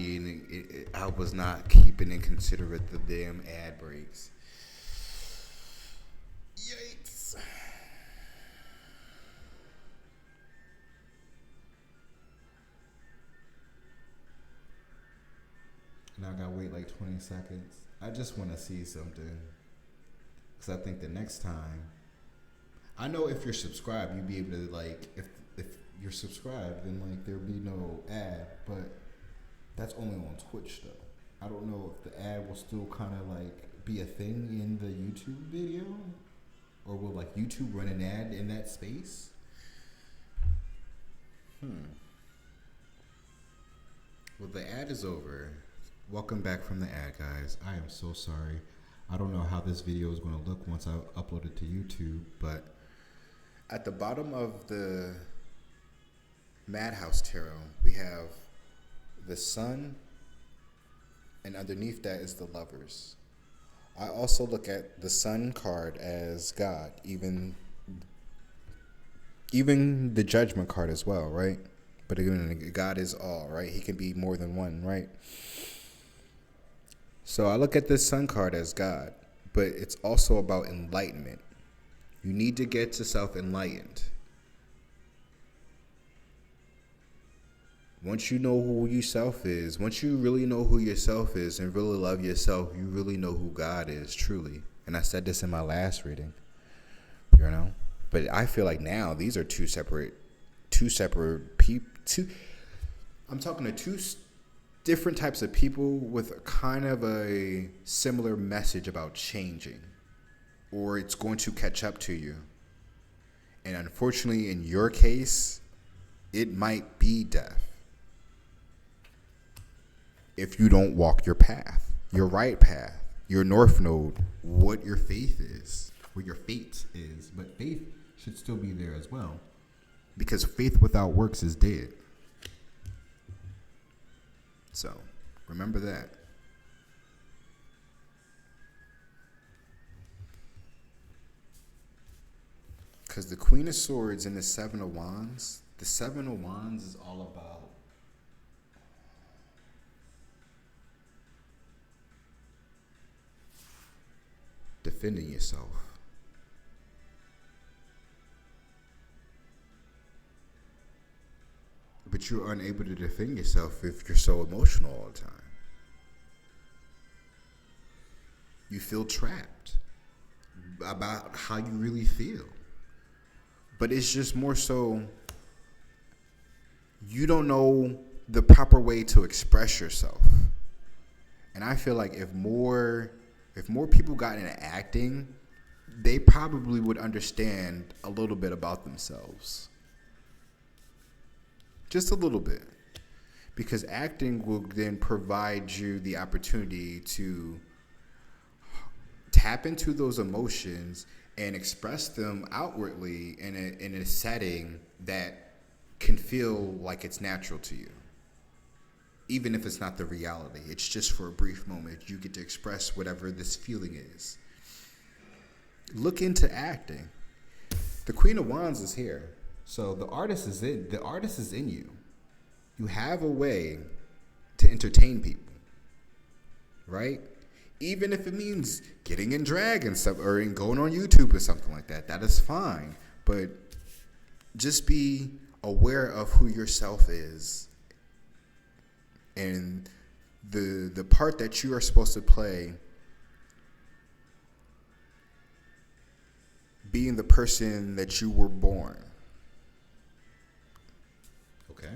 keeping in considerate the damn ad breaks. Yikes! Now I gotta wait like 20 seconds. I just want to see something. Because I think the next time, I know if you're subscribed, you'd be able to, like, if you're subscribed, then, like, there'll be no ad. But that's only on Twitch, though. I don't know if the ad will still kind of, like, be a thing in the YouTube video. Or will, like, YouTube run an ad in that space? Well, the ad is over. Welcome back from the ad, guys. I am so sorry. I don't know how this video is going to look once I upload it to YouTube, but at the bottom of the Madhouse Tarot, we have the Sun, and underneath that is the Lovers. I also look at the Sun card as God, even the Judgment card as well, right? But again, God is all, right? He can be more than one, right? So I look at this Sun card as God, but it's also about enlightenment. You need to get yourself enlightened. Once you know who yourself is, once you really know who yourself is and really love yourself, you really know who God is, truly. And I said this in my last reading, you know? But I feel like now these are two separate people. I'm talking to two different types of people with kind of a similar message about changing, or it's going to catch up to you. And unfortunately, in your case, it might be death. if you don't walk your path, your right path, your north node, what your faith is, what your fate is. But faith should still be there as well, because faith without works is dead. So remember that. Because the Queen of Swords and the Seven of Wands is all about defending yourself. But you're unable to defend yourself if you're so emotional all the time. You feel trapped about how you really feel. But it's just more so you don't know the proper way to express yourself. And I feel like if more people got into acting, they probably would understand a little bit about themselves. Just a little bit. Because acting will then provide you the opportunity to tap into those emotions and express them outwardly in a setting that can feel like it's natural to you. Even if it's not the reality. It's just for a brief moment. You get to express whatever this feeling is. Look into acting. The Queen of Wands is here. So the artist is in you. You have a way to entertain people. Right? Even if it means getting in drag and stuff, or going on YouTube or something like that, that is fine. But just be aware of who yourself is and the part that you are supposed to play, being the person that you were born. Okay?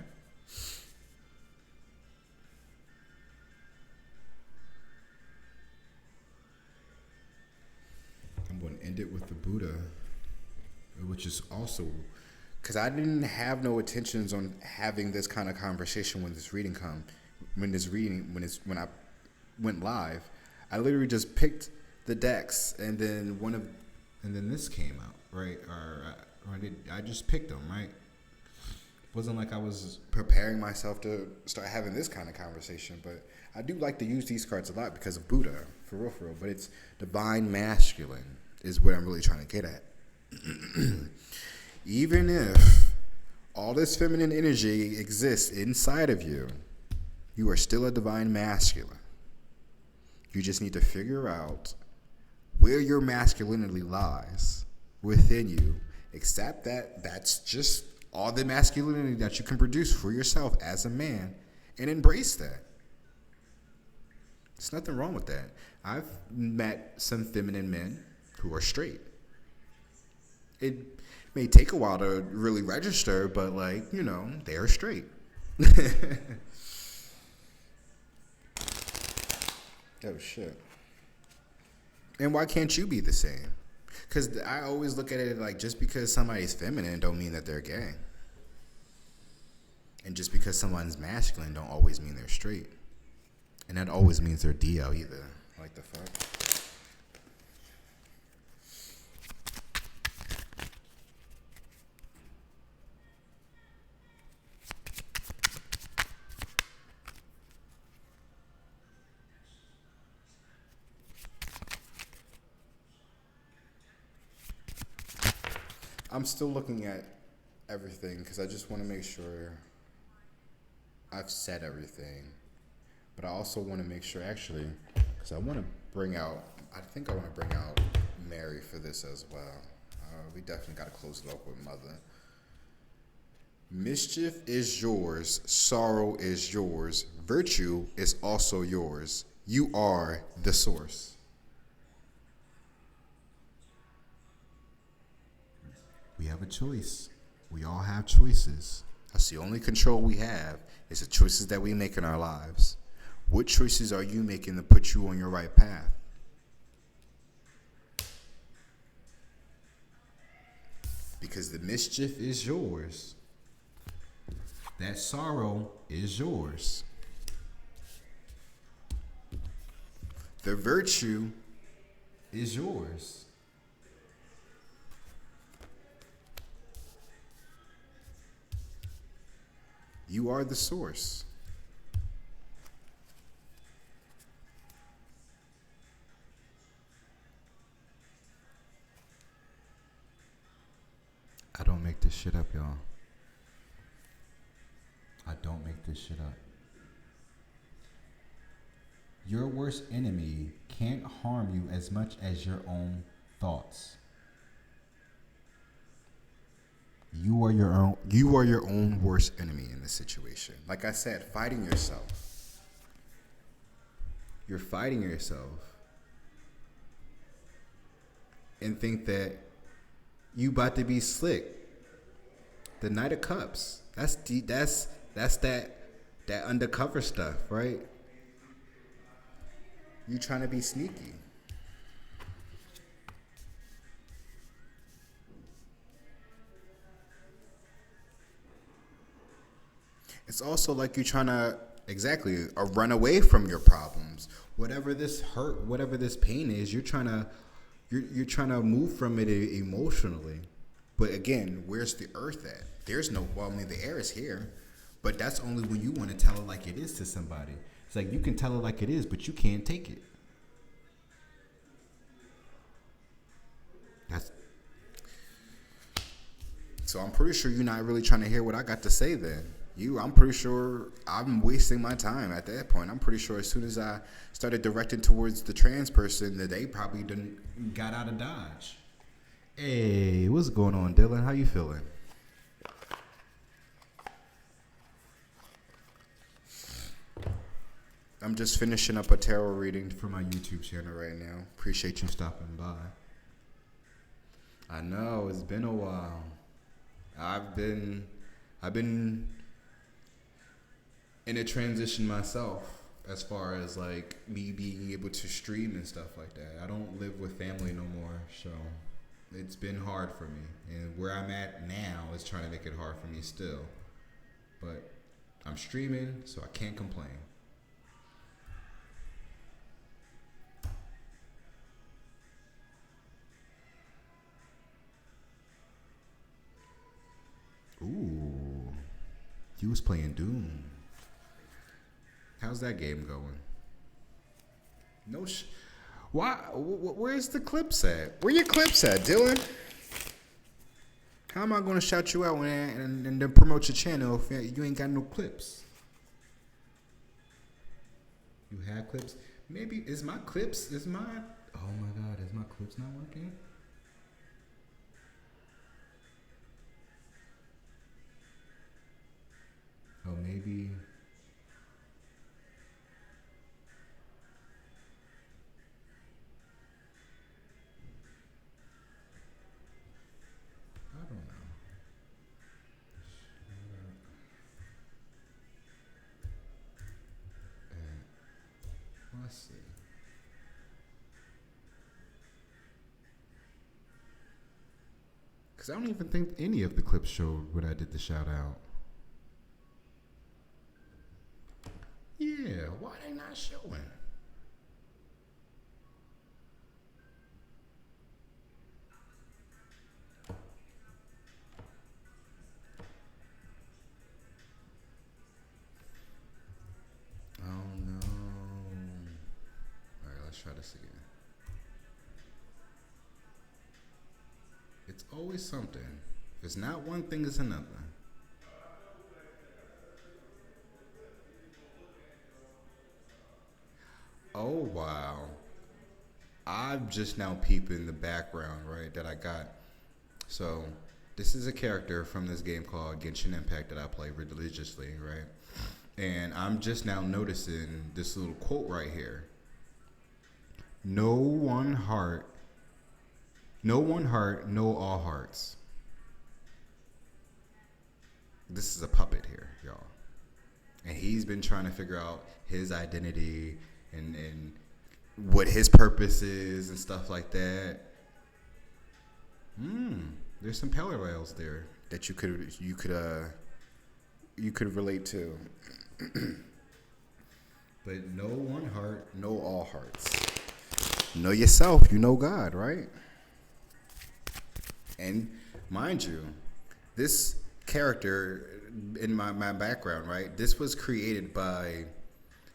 I'm going to end it with the Buddha, which is also, because I didn't have no intentions on having this kind of conversation when I went live. I literally just picked the decks, and then this came out, right? I just picked them, right? It wasn't like I was preparing myself to start having this kind of conversation, but I do like to use these cards a lot because of Buddha, for real. But it's divine masculine is what I'm really trying to get at. Even if all this feminine energy exists inside of you, you are still a divine masculine. You just need to figure out where your masculinity lies within you. Accept that that's just all the masculinity that you can produce for yourself as a man, and embrace that. There's nothing wrong with that. I've met some feminine men who are straight. It may take a while to really register, but they are straight. Oh, shit. And why can't you be the same? Because I always look at it like, just because somebody's feminine don't mean that they're gay. And just because someone's masculine don't always mean they're straight. And that always means they're DL either. Like the fuck? I'm still looking at everything because I just want to make sure I've said everything. But I also want to make sure, actually, because I want to bring out Mary for this as well. We definitely got to close it up with Mother. Mischief is yours. Sorrow is yours. Virtue is also yours. You are the source. We have a choice. We all have choices. That's the only control we have, is the choices that we make in our lives. What choices are you making to put you on your right path? Because the mischief is yours. That sorrow is yours. The virtue is yours. You are the source. I don't make this shit up, y'all. I don't make this shit up. Your worst enemy can't harm you as much as your own thoughts. You are your own worst enemy in this situation. Like I said, fighting yourself. You're fighting yourself and think that you about to be slick. The Knight of Cups. That's that undercover stuff, right? You trying to be sneaky. It's also like you're trying to run away from your problems. Whatever this hurt, whatever this pain is, you're trying to move from it emotionally. But again, where's the earth at? There's no. Well, I mean, the air is here, but that's only when you want to tell it like it is to somebody. It's like you can tell it like it is, but you can't take it. So I'm pretty sure you're not really trying to hear what I got to say then. I'm pretty sure I'm wasting my time at that point. I'm pretty sure as soon as I started directing towards the trans person, that they probably got out of Dodge. Hey, what's going on, Dylan? How you feeling? I'm just finishing up a tarot reading for my YouTube channel right now. Appreciate you stopping by. I know, it's been a while. I've been in a transition myself as far as like me being able to stream and stuff like that. I don't live with family no more, so it's been hard for me. And where I'm at now is trying to make it hard for me still. But I'm streaming, so I can't complain. Ooh, you was playing Doom. How's that game going? Why? Where's the clips at? Where your clips at, Dylan? How am I going to shout you out and then promote your channel if you ain't got no clips? You have clips? Maybe oh my God, is my clips not working? Oh, maybe. I don't know. Let's see. Because I don't even think any of the clips showed when I did the shout out. Yeah, why they not showing? Oh no. Alright, let's try this again. It's always something. If it's not one thing, it's another. Oh, wow. I'm just now peeping the background, right, that I got. So, this is a character from this game called Genshin Impact that I play religiously, right? And I'm just now noticing this little quote right here. No one heart, no all hearts. This is a puppet here, y'all. And he's been trying to figure out his identity and what his purpose is and stuff like that. There's some parallels there that you could relate to. But no one heart, no all hearts. Know yourself, you know God, right? And mind you, this character in my background, right? This was created by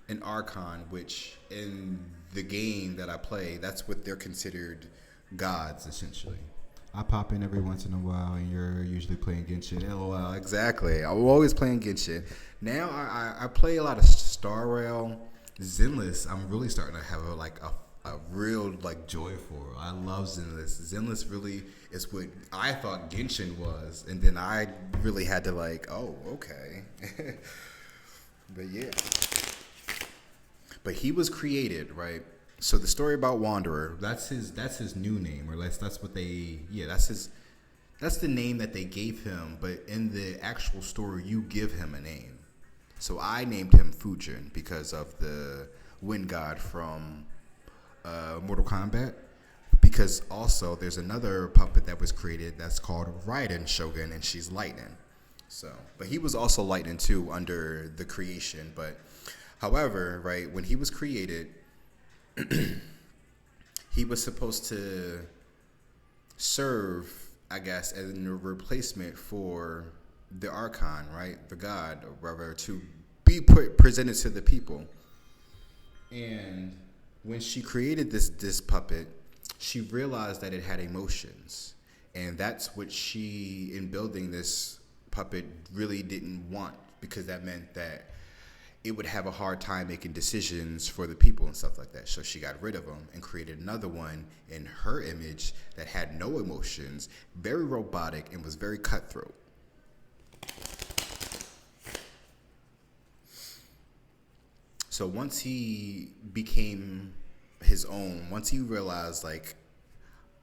an archon, which in the game that I play, that's what they're considered gods, essentially. I pop in every once in a while, and you're usually playing Genshin. LOL, exactly. I'm always playing Genshin. Now I play a lot of Star Rail, Zenless. I'm really starting to have a real like joy for. I love Zenless. Zenless really is what I thought Genshin was, and then I really had to like, oh, okay. But yeah. But he was created, right? So the story about Wanderer, that's his new name, or that's what they that's the name that they gave him, but in the actual story you give him a name. So I named him Fujin because of the wind god from Mortal Kombat. Because also there's another puppet that was created that's called Raiden Shogun, and she's lightning. So, but he was also lightning too under the creation. But however, right, when he was created, he was supposed to serve, I guess, as a replacement for the Archon, right, the god, or whatever, to be presented to the people. And when she created this puppet, she realized that it had emotions, and that's what she, in building this puppet, really didn't want, because that meant that it would have a hard time making decisions for the people and stuff like that. So she got rid of them and created another one in her image that had no emotions, very robotic, and was very cutthroat. So once he became his own, once he realized, like,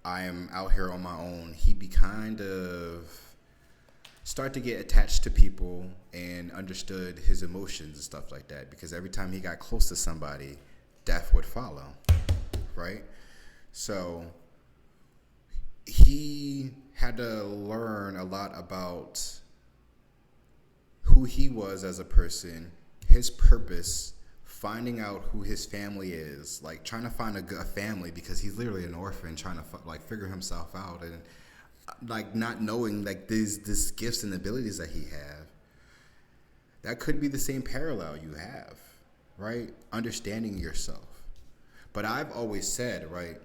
I am out here on my own, he kind of start to get attached to people and understood his emotions and stuff like that, because every time he got close to somebody, death would follow, right? So he had to learn a lot about who he was as a person, his purpose, finding out who his family is, like trying to find a family, because he's literally an orphan trying to like figure himself out, and like not knowing like these gifts and abilities that he have. That could be the same parallel you have, right? Understanding yourself. But I've always said, right,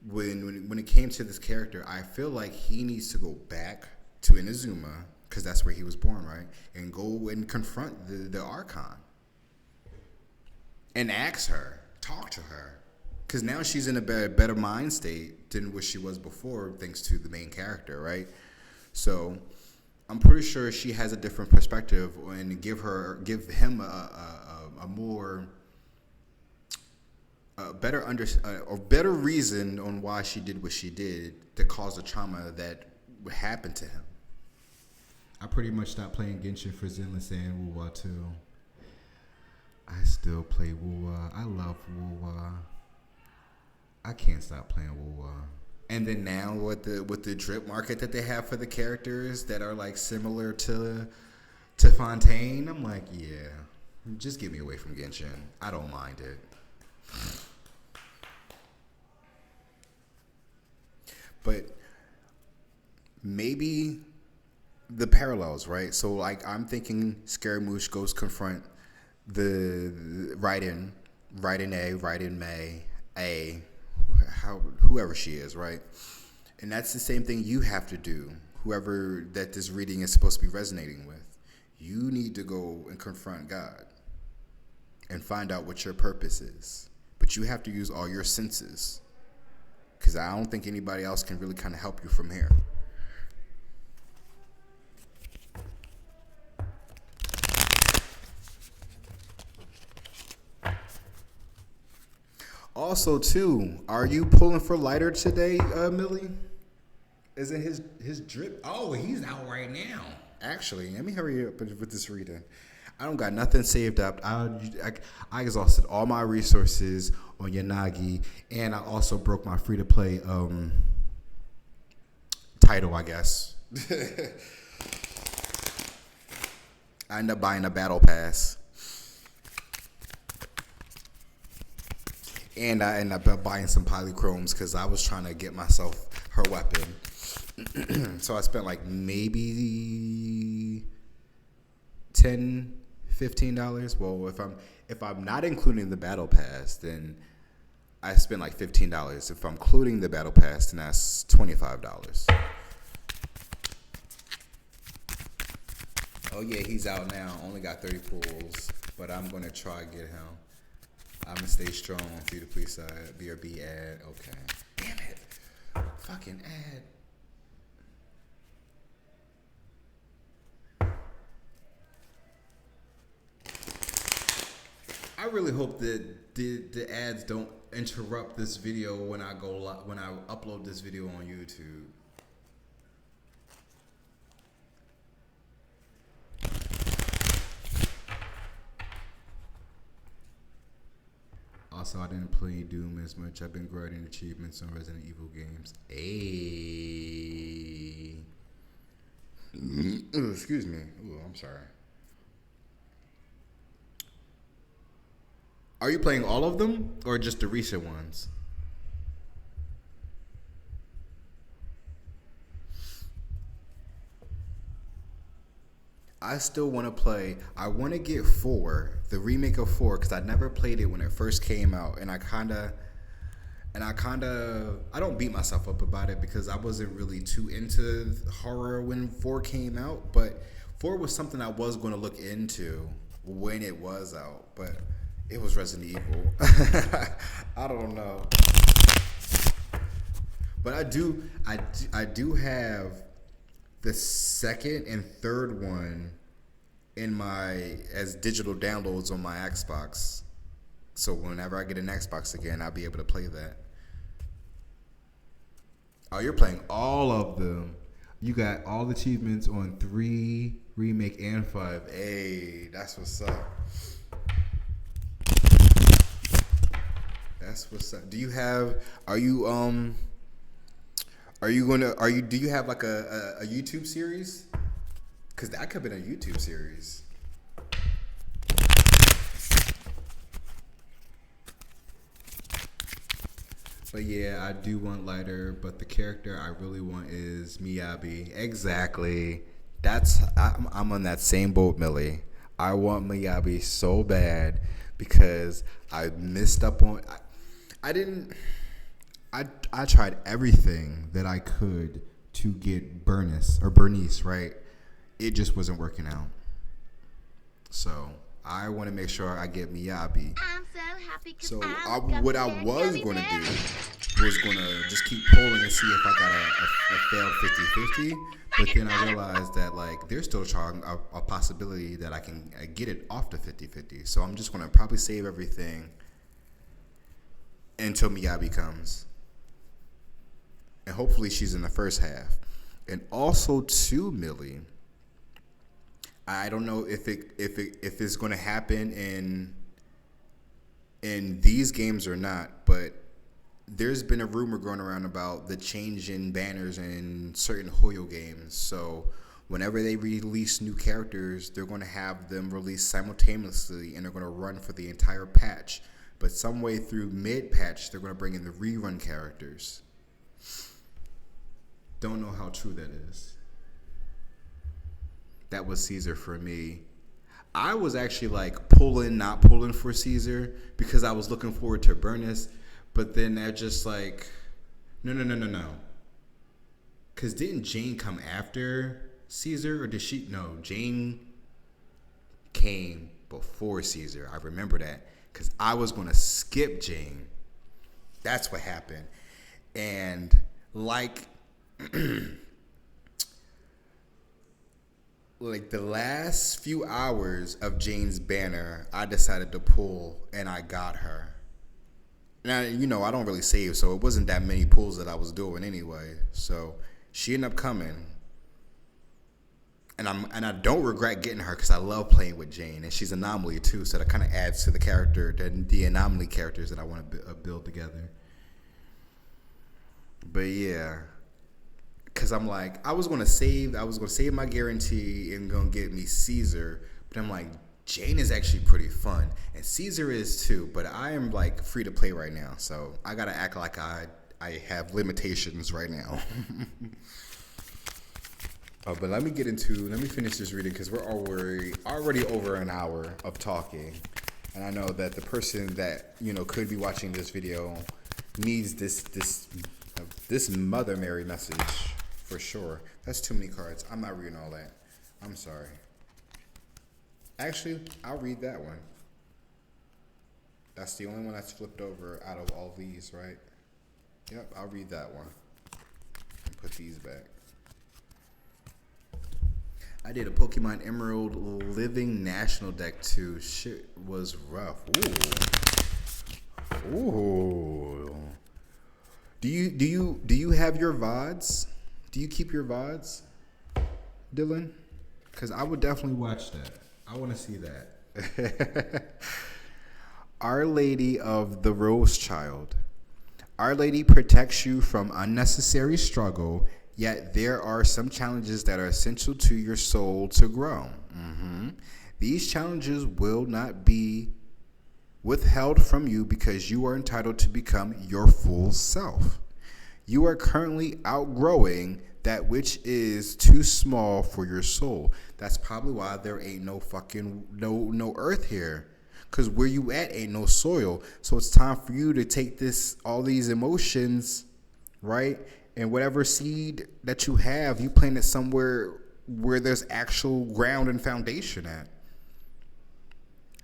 when it came to this character, I feel like he needs to go back to Inazuma, because that's where he was born, right, and go and confront the Archon and ask her, talk to her, because now she's in a better mind state than what she was before, thanks to the main character, right? So I'm pretty sure she has a different perspective, and give him a more better reason on why she did what she did to cause the trauma that happened to him. I pretty much stopped playing Genshin for Zenless and Wuwa too. I still play Wuwa. I love Wuwa. I can't stop playing Wuwa. And then now with the drip market that they have for the characters that are like similar to Fontaine, I'm like, yeah, just get me away from Genshin. I don't mind it. But maybe the parallels, right? So like I'm thinking Scaramouche goes confront the Raiden May, whoever she is, right? And that's the same thing you have to do. Whoever that this reading is supposed to be resonating with, you need to go and confront God and find out what your purpose is. But you have to use all your senses, because I don't think anybody else can really kind of help you from here. Also, too, are you pulling for lighter today, Millie? Isn't his drip? Oh, he's out right now. Actually, let me hurry up with this reading. I don't got nothing saved up. I exhausted all my resources on Yanagi, and I also broke my free-to-play title, I guess. I ended up buying a battle pass. And I ended up buying some polychromes because I was trying to get myself her weapon. So I spent like maybe $10-15. Well, if I'm not including the battle pass, then I spent like $15. If I'm including the battle pass, then that's $25. Oh yeah, he's out now. Only got 30 pulls, but I'm gonna try to get him. I'm gonna stay strong through the police side. BRB ad. Okay. Damn it. Fucking ad. I really hope that the ads don't interrupt this video when I upload this video on YouTube. Also, I didn't play Doom as much. I've been grinding achievements on Resident Evil games. Ayy. Ooh, excuse me. Ooh, I'm sorry. Are you playing all of them or just the recent ones? I still want to play. I want to get 4, the remake of 4, because I never played it when it first came out, and I don't beat myself up about it because I wasn't really too into horror when 4 came out, but 4 was something I was going to look into when it was out, but it was Resident Evil. I don't know, but I do have the second and third one as digital downloads on my Xbox. So whenever I get an Xbox again, I'll be able to play that. Oh, you're playing all of them. You got all the achievements on 3, remake, and 5. Hey, that's what's up. That's what's up. Do you have like a YouTube series? Because that could have been a YouTube series. But yeah, I do want lighter, but the character I really want is Miyabi. Exactly. I'm on that same boat, Millie. I want Miyabi so bad because I missed up on. I tried everything that I could to get Bernice, right? It just wasn't working out. So I want to make sure I get Miyabi. I'm so happy. So what I was going to do was going to just keep polling and see if I got a failed 50-50. But then I realized that like there's still a possibility that I can get it off the 50-50. So I'm just going to probably save everything until Miyabi comes. And hopefully she's in the first half. And also too, Millie, I don't know if it's going to happen in these games or not, but there's been a rumor going around about the change in banners in certain Hoyo games. So whenever they release new characters, they're going to have them released simultaneously, and they're going to run for the entire patch. But some way through mid-patch, they're going to bring in the rerun characters. Don't know how true that is. That was Caesar for me. I was actually like not pulling for Caesar because I was looking forward to Bernice, but then they're just like, no. Because didn't Jane come after Caesar, or did she? No, Jane came before Caesar. I remember that because I was going to skip Jane. That's what happened. And like... like the last few hours of Jane's banner, I decided to pull, and I got her. Now, I don't really save, so it wasn't that many pulls that I was doing anyway. So she ended up coming, and I don't regret getting her because I love playing with Jane, and she's anomaly too. So that kind of adds to the character, the anomaly characters that I want to build together. But yeah. Because I'm like, I was going to save my guarantee and going to get me Caesar. But I'm like, Jane is actually pretty fun, and Caesar is too. But I am like free to play right now, so I gotta act like I have limitations right now. But let me finish this reading because we're already over an hour of talking, and I know that the person that could be watching this video needs this Mother Mary message for sure. That's too many cards. I'm not reading all that. I'm sorry. Actually, I'll read that one. That's the only one that's flipped over out of all these, right? Yep, I'll read that one. And put these back. I did a Pokemon Emerald Living National deck too. Shit was rough. Ooh. Do you have your VODs? Do you keep your VODs, Dylan? Because I would definitely watch that. I want to see that. Our Lady of the Rose Child. Our Lady protects you from unnecessary struggle, yet there are some challenges that are essential to your soul to grow. These challenges will not be withheld from you because you are entitled to become your full self. You are currently outgrowing that which is too small for your soul. That's probably why there ain't no fucking no earth here. Because where you at ain't no soil. So it's time for you to take all these emotions, right? And whatever seed that you have, you plant it somewhere where there's actual ground and foundation at.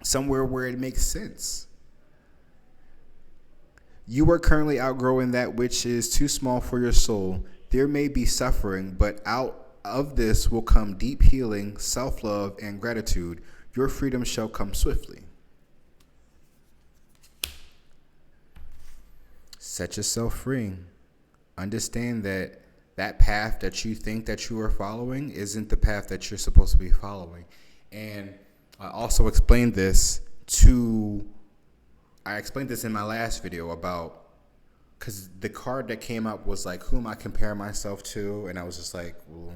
Somewhere where it makes sense. You are currently outgrowing that which is too small for your soul. There may be suffering, but out of this will come deep healing, self-love, and gratitude. Your freedom shall come swiftly. Set yourself free. Understand that path that you think that you are following isn't the path that you're supposed to be following. And I also explained this in my last video about, because the card that came up was like, who am I comparing myself to? And I was just like, well,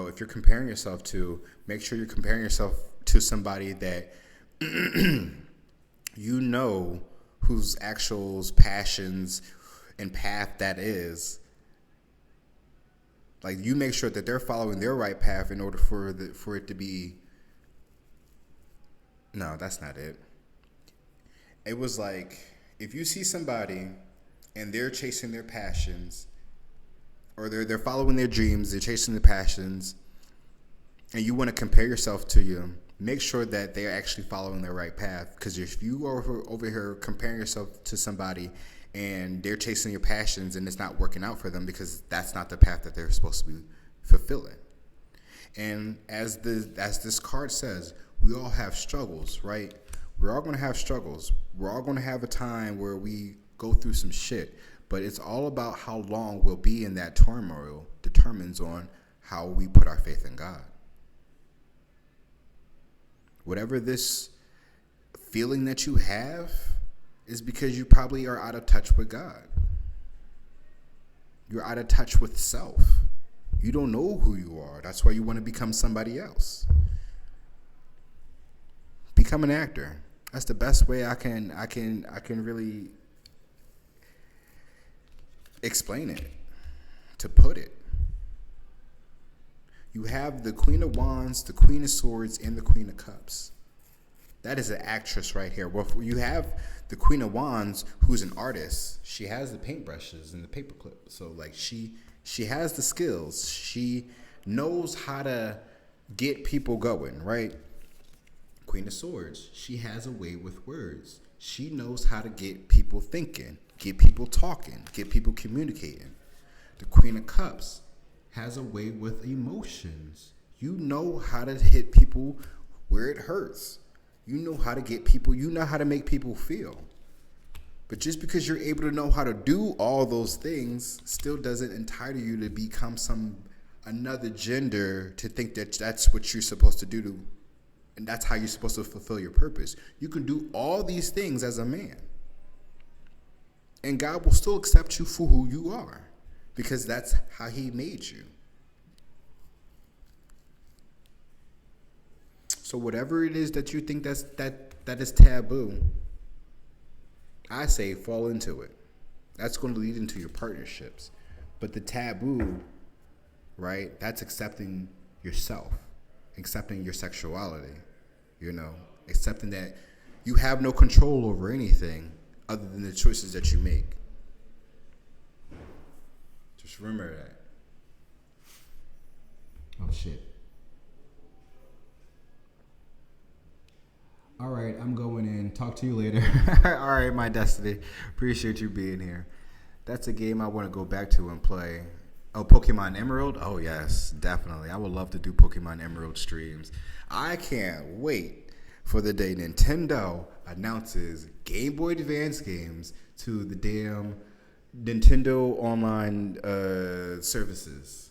if you're comparing yourself to, make sure you're comparing yourself to somebody that whose actual passions and path that is. Like, you make sure that they're following their right path in order for it to be. No, that's not it. It was like, if you see somebody and they're chasing their passions, or they're following their dreams, they're chasing their passions, and you want to compare yourself to them, make sure that they're actually following their right path. Because if you are over here comparing yourself to somebody and they're chasing your passions and it's not working out for them, because that's not the path that they're supposed to be fulfilling. And as this card says, we all have struggles, right? We're all going to have struggles. We're all going to have a time where we go through some shit. But it's all about how long we'll be in that turmoil determines on how we put our faith in God. Whatever this feeling that you have is because you probably are out of touch with God. You're out of touch with self. You don't know who you are. That's why you want to become somebody else. Become an actor. That's the best way I can really explain it, to put it. You have the Queen of Wands, the Queen of Swords, and the Queen of Cups. That is an actress right here. Well, you have the Queen of Wands, who's an artist. She has the paintbrushes and the paperclip. So, like, she has the skills. She knows how to get people going, right? Queen of Swords, she has a way with words. She knows how to get people thinking, get people talking, get people communicating. The Queen of Cups has a way with emotions. You know how to hit people where it hurts. You know how to get people, you know how to make people feel. But just because you're able to know how to do all those things still doesn't entitle you to become another gender, to think that that's what you're supposed to do, and that's how you're supposed to fulfill your purpose. You can do all these things as a man, and God will still accept you for who you are, because that's how he made you. So whatever it is that you think that is taboo, I say fall into it. That's going to lead into your partnerships. But the taboo, right? That's accepting yourself, accepting your sexuality, accepting that you have no control over anything other than the choices that you make. Just remember that. Oh, shit. All right, I'm going in. Talk to you later. All right, my destiny. Appreciate you being here. That's a game I want to go back to and play. Oh, Pokemon Emerald? Oh, yes, definitely. I would love to do Pokemon Emerald streams. I can't wait for the day Nintendo announces Game Boy Advance games to the damn Nintendo online services.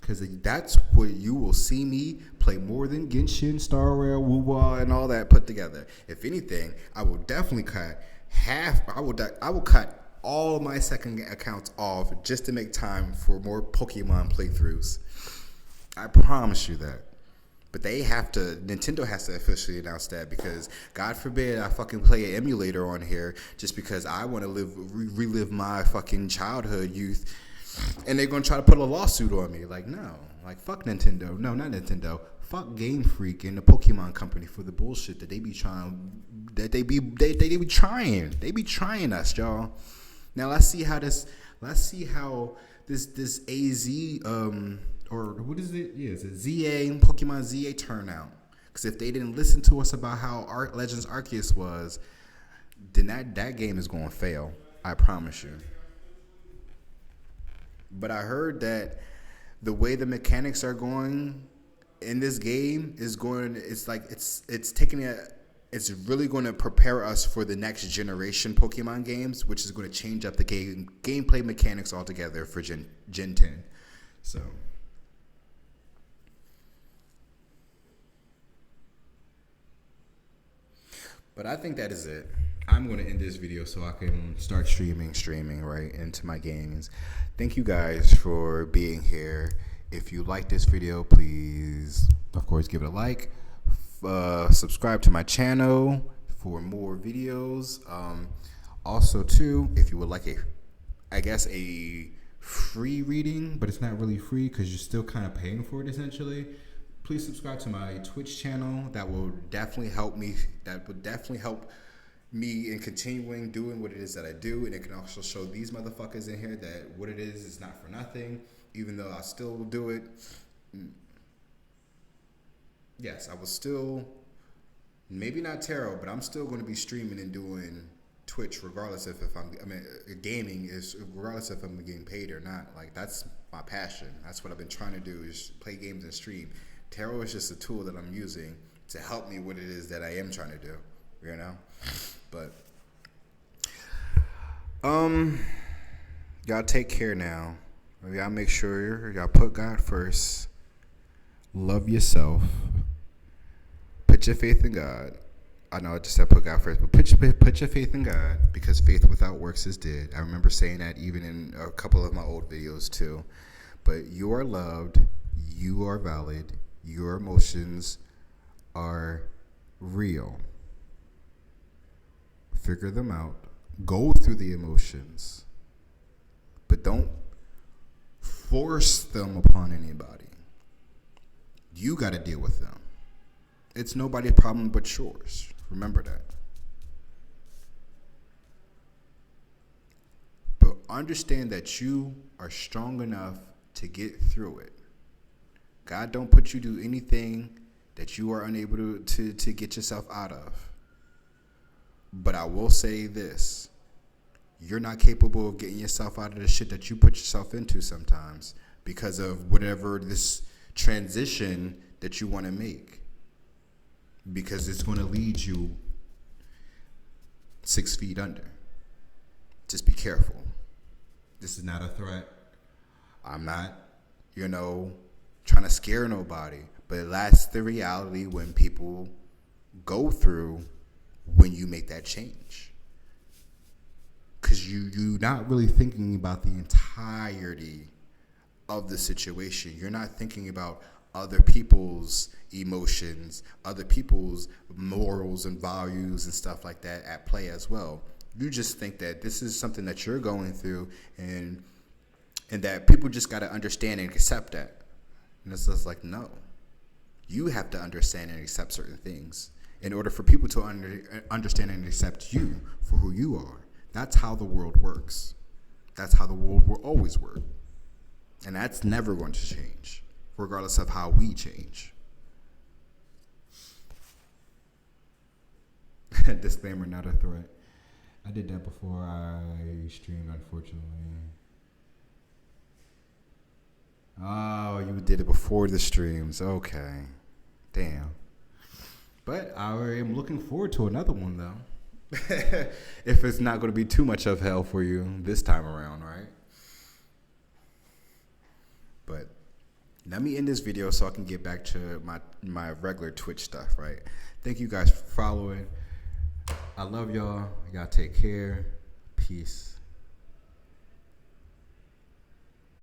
Because that's where you will see me play more than Genshin, Star Rail, Wuwa, and all that put together. If anything, I will definitely cut half. I will cut all of my second accounts off just to make time for more Pokemon playthroughs. I promise you that. But Nintendo has to officially announce that, because God forbid I fucking play an emulator on here just because I want to relive my fucking childhood youth. And they're going to try to put a lawsuit on me. Like, no. Like, fuck Nintendo. No, not Nintendo. Fuck Game Freak and the Pokemon Company for the bullshit that they be trying. They be trying. They be trying us, y'all. Now, let's see how this AZ, or what is it? Yeah, it's a ZA, Pokemon ZA turnout. Because if they didn't listen to us about how Legends Arceus was, then that game is going to fail. I promise you. But I heard that the way the mechanics are going in this game it's really going to prepare us for the next generation Pokemon games, which is going to change up the gameplay mechanics altogether for Gen 10. So, but I think that is it. I'm going to end this video so I can start streaming right into my games. Thank you guys for being here. If you like this video, please, of course, give it a like. Subscribe to my channel for more videos. Also, too, if you would like a free reading, but it's not really free because you're still kind of paying for it essentially, please subscribe to my Twitch channel. That will definitely help me. That would definitely help me in continuing doing what it is that I do, and it can also show these motherfuckers in here that what it is not for nothing, even though I still will do it. Yes, I will still, maybe not tarot, but I'm still going to be streaming and doing Twitch regardless if gaming is regardless if I'm getting paid or not. Like, that's my passion. That's what I've been trying to do, is play games and stream. Tarot is just a tool that I'm using to help me what it is that I am trying to do, But y'all take care now. Y'all make sure y'all put God first. Love yourself. Put your faith in God. I know I just said put God first, but put your faith in God, because faith without works is dead. I remember saying that even in a couple of my old videos too. But you are loved. You are valid. Your emotions are real. Figure them out. Go through the emotions. But don't force them upon anybody. You got to deal with them. It's nobody's problem but yours. Remember that. But understand that you are strong enough to get through it. God don't put you to anything that you are unable to get yourself out of. But I will say this. You're not capable of getting yourself out of the shit that you put yourself into sometimes because of whatever this transition that you want to make. Because it's going to lead you 6 feet under. Just be careful. This is not a threat. I'm not, trying to scare nobody. But that's the reality when people go through when you make that change. Because you're not really thinking about the entirety of the situation. You're not thinking about other people's emotions, other people's morals and values and stuff like that at play as well. You just think that this is something that you're going through, and that people just got to understand and accept that. And it's just like, no. You have to understand and accept certain things in order for people to understand and accept you for who you are. That's how the world works. That's how the world will always work. And that's never going to change, regardless of how we change. Disclaimer, not a threat. I did that before I streamed, unfortunately. Oh, you did it before the streams. Okay. Damn. But I am looking forward to another one, though. If it's not going to be too much of hell for you this time around, right? But let me end this video so I can get back to my regular Twitch stuff, right? Thank you guys for following. I love y'all. Y'all take care. Peace.